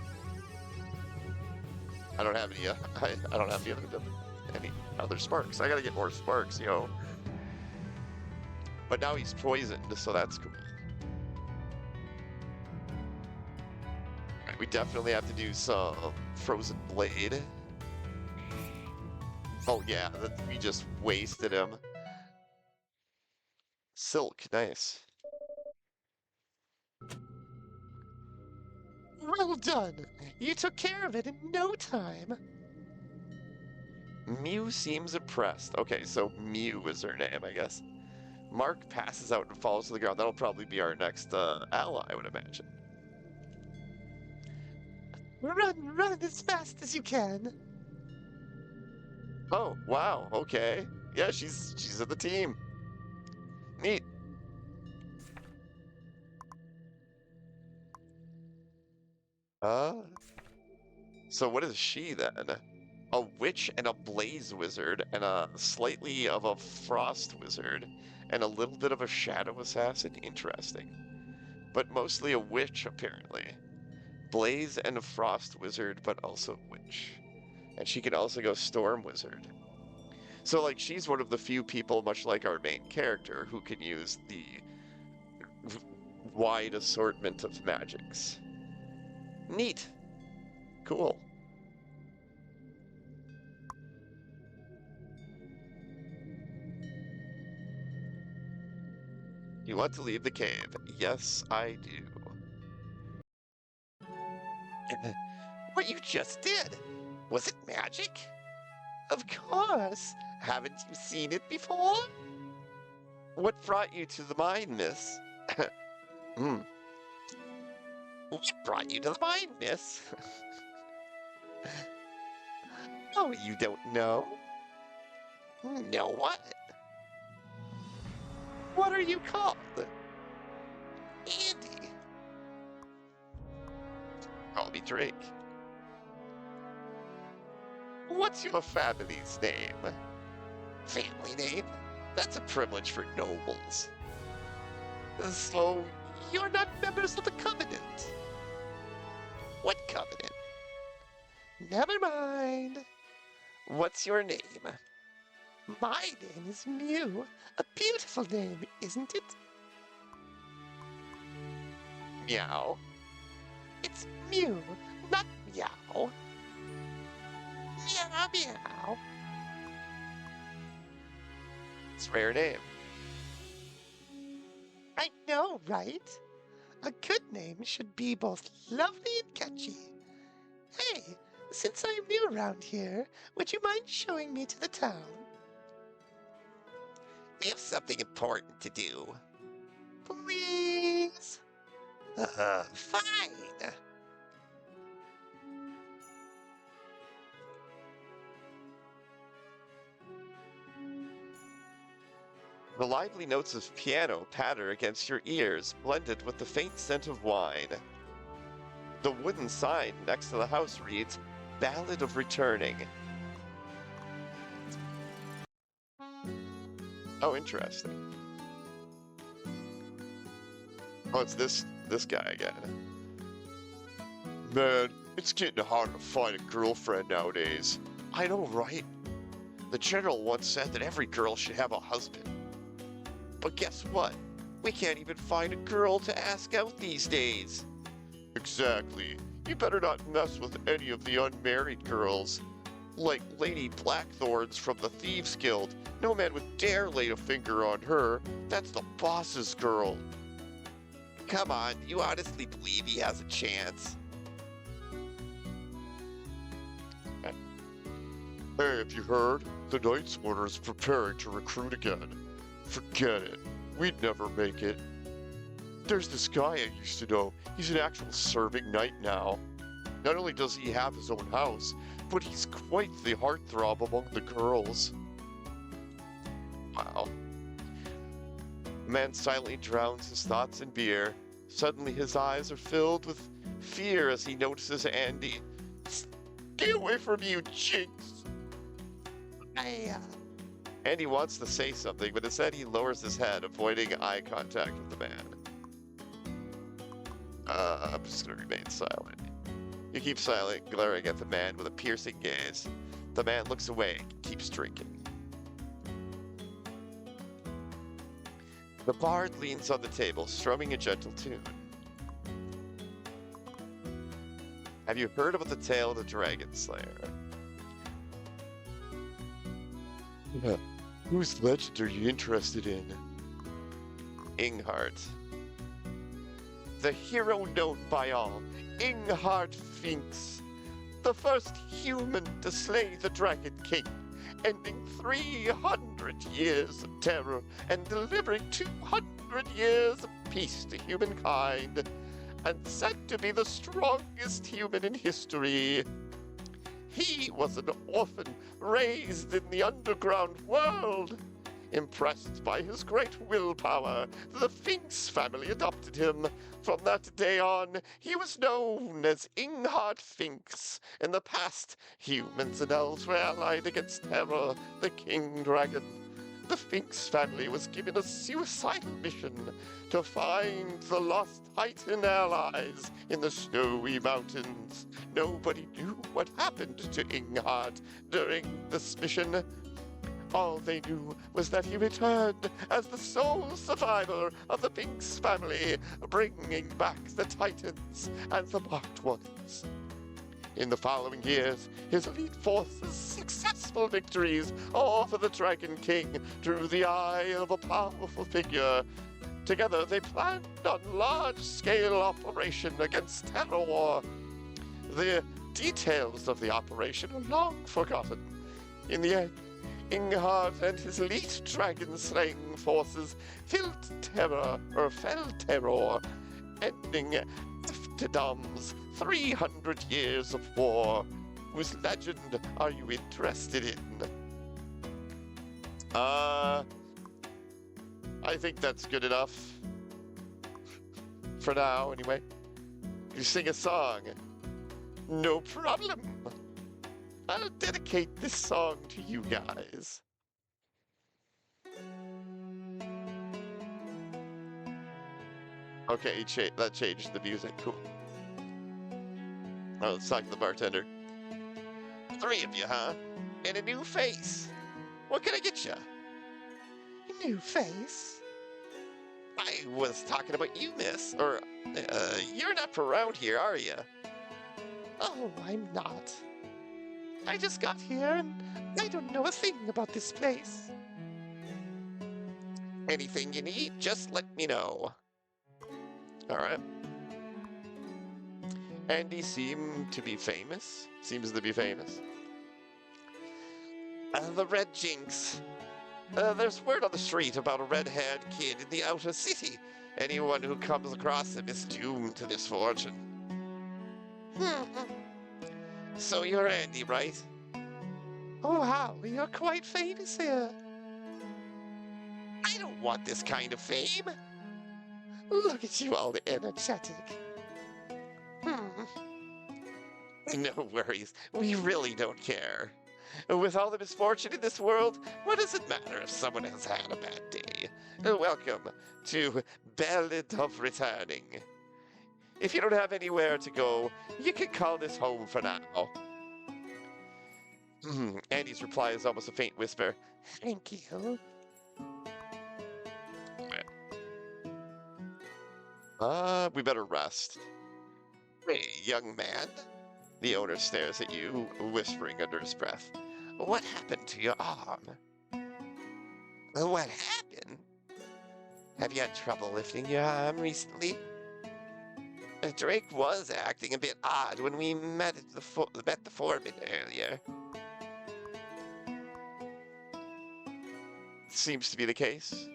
I don't have any. I don't have any other sparks. I gotta get more sparks, yo. But now he's poisoned, so that's cool. Right, we definitely have to do some frozen blade. Oh yeah, we just wasted him. Silk, nice. Well done. You took care of it in no time. Mew seems impressed. Okay, so Mew is her name, I guess. Mark passes out and falls to the ground. That'll probably be our next ally, I would imagine. Run as fast as you can. Oh, wow, okay. Yeah, she's in the team. Neat. So what is she then? A witch and a blaze wizard and a slightly of a frost wizard and a little bit of a shadow assassin. Interesting. But mostly a witch, apparently. Blaze and a frost wizard, but also witch. And she can also go storm wizard. So, like, she's one of the few people, much like our main character, who can use the wide assortment of magics. Neat. Cool. You want to leave the cave? Yes, I do. What you just did, was it magic? Of course. Haven't you seen it before? What brought you to the mine, miss? Hmm. What brought you to the mine, miss? Oh, you don't know? Know what? What are you called? Andy. Call me Drake. What's your family's name? Family name? That's a privilege for nobles. So, you're not members of the Covenant? What Covenant? Never mind. What's your name? My name is Mew. A beautiful name, isn't it? Meow. It's Mew, not Meow. Meow, meow. It's a rare name. know, right? A good name should be both lovely and catchy. Hey, since I'm new around here, would you mind showing me to the town? We have something important to do. Please? Fine. The lively notes of piano patter against your ears, blended with the faint scent of wine. The wooden sign next to the house reads, Ballad of Returning. Oh, interesting. Oh, it's this guy again. Man, it's getting hard to find a girlfriend nowadays. I know, right? The general once said that every girl should have a husband. But guess what? We can't even find a girl to ask out these days. Exactly. You better not mess with any of the unmarried girls. Like Lady Blackthorns from the Thieves Guild. No man would dare lay a finger on her. That's the boss's girl. Come on, you honestly believe he has a chance? Hey, have you heard? The Knight's Order is preparing to recruit again. Forget it. We'd never make it. There's this guy I used to know. He's an actual serving knight now. Not only does he have his own house, but he's quite the heartthrob among the girls. Wow. The man silently drowns his thoughts in beer. Suddenly his eyes are filled with fear as he notices Andy. Stay away from you, Jinx! Andy wants to say something, but instead he lowers his head, avoiding eye contact with the man. I'm just gonna remain silent. You keep silent, glaring at the man with a piercing gaze. The man looks away and keeps drinking. The bard leans on the table, strumming a gentle tune. Have you heard about the tale of the Dragon Slayer? Yeah. Whose legend are you interested in? Inghart. The hero known by all, Inghart Finks, the first human to slay the Dragon King, ending 300 years of terror and delivering 200 years of peace to humankind, and said to be the strongest human in history. He was an orphan raised in the underground world. Impressed by his great willpower, the Finks family adopted him. From that day on, he was known as Inghart Finks. In the past, humans and elves were allied against Terror, the king dragon. The Finks family was given a suicidal mission to find the lost Titan allies in the snowy mountains. Nobody knew what happened to Inghart during this mission. All they knew was that he returned as the sole survivor of the Finks family, bringing back the Titans and the Marked Ones. In the following years, his elite forces' successful victories over the Dragon King drew the eye of a powerful figure. Together, they planned on large-scale operation against Terror. The details of the operation are long forgotten. In the end, Inghart and his elite dragon-slaying forces fell Terror, ending Eftedom's 300 years of war. Whose legend are you interested in? I think that's good enough. For now, anyway. You sing a song. No problem. I'll dedicate this song to you guys. Okay, that changed the music. Cool. Oh, let's talk to the bartender. 3 of you, huh? And a new face. What can I get you? New face? I was talking about you, miss. Or, you're not around here, are you? Oh, I'm not. I just got here and I don't know a thing about this place. Anything you need, just let me know. All right. Andy seemed to be famous. Seems to be famous. The Red Jinx. There's word on the street about a red-haired kid in the outer city. Anyone who comes across him is doomed to misfortune. So you're Andy, right? Oh, wow, you're quite famous here. I don't want this kind of fame. Look at you all energetic. No worries, we really don't care. With all the misfortune in this world, what does it matter if someone has had a bad day? Welcome to Ballad of Returning. If you don't have anywhere to go, you can call this home for now. Andy's reply is almost a faint whisper. Thank you. We better rest. Hey, young man. The owner stares at you, whispering under his breath. What happened to your arm? What happened? Have you had trouble lifting your arm recently? Drake was acting a bit odd when we met the foreman earlier. Seems to be the case.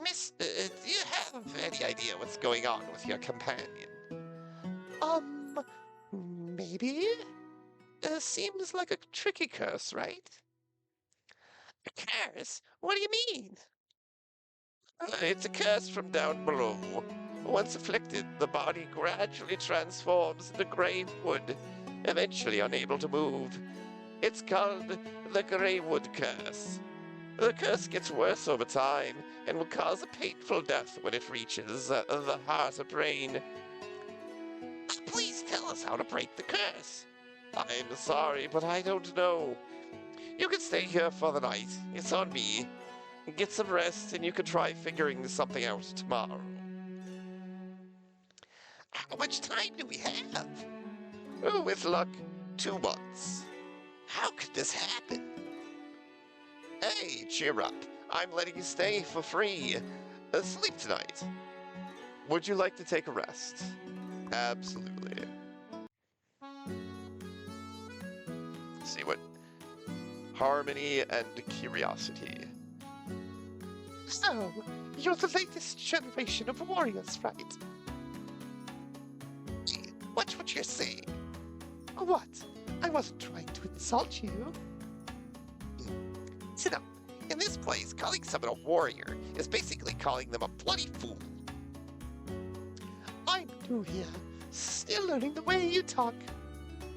Miss, do you have any idea what's going on with your companion? Maybe? Seems like a tricky curse, right? A curse? What do you mean? It's a curse from down below. Once afflicted, the body gradually transforms into grey wood, eventually unable to move. It's called the Grey Wood Curse. The curse gets worse over time and will cause a painful death when it reaches the heart or brain. Please tell us how to break the curse. I'm sorry, but I don't know. You can stay here for the night. It's on me. Get some rest, and you can try figuring something out tomorrow. How much time do we have? Oh, with luck, 2 months. How could this happen? Hey, cheer up. I'm letting you stay for free. Sleep tonight. Would you like to take a rest? Absolutely. Let's see what harmony and curiosity. So, you're the latest generation of warriors, right? Watch what you're saying. What? I wasn't trying to insult you. Sit up. In this place, calling someone a warrior is basically calling them a bloody fool. I'm new here, still learning the way you talk.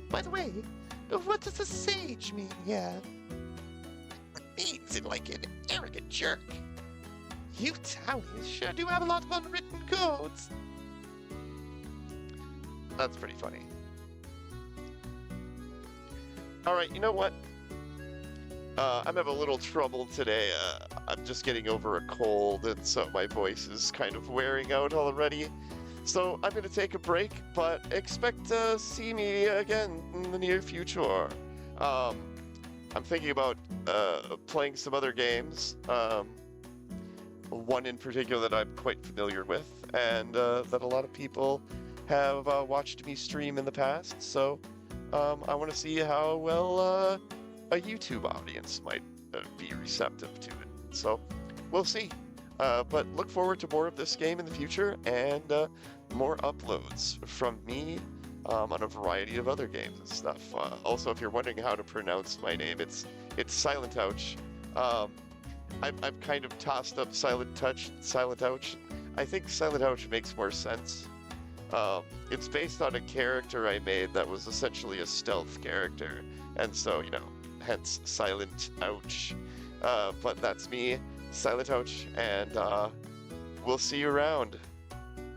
By the way, what does a sage mean here? It means it like an arrogant jerk. You townies sure do have a lot of unwritten codes. That's pretty funny. Alright, you know what? I'm having a little trouble today. I'm just getting over a cold, and so my voice is kind of wearing out already. So I'm going to take a break, but expect to see me again in the near future. I'm thinking about playing some other games. One in particular that I'm quite familiar with, and that a lot of people have watched me stream in the past. So I want to see how well a YouTube audience might be receptive to it. So we'll see. But look forward to more of this game in the future, and more uploads from me on a variety of other games and stuff. Also, if you're wondering how to pronounce my name, it's Silent Ouch. I've kind of tossed up Silent Ouch. I think Silent Ouch makes more sense. It's based on a character I made that was essentially a stealth character, and so, you know, hence Silent Ouch. But that's me, Silent Ouch, and we'll see you around.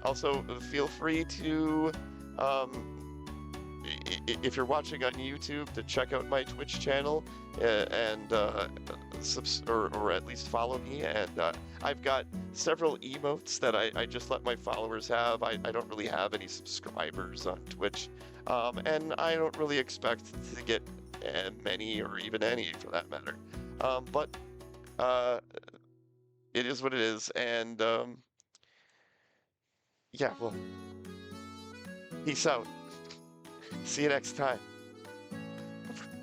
Also, feel free to, if you're watching on YouTube, to check out my Twitch channel and or at least follow me. And I've got several emotes that I just let my followers have. I don't really have any subscribers on Twitch, and I don't really expect to get many or even any for that matter. But it is what it is, and Yeah, well, peace out. See you next time.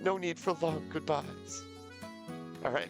No need for long goodbyes. All right.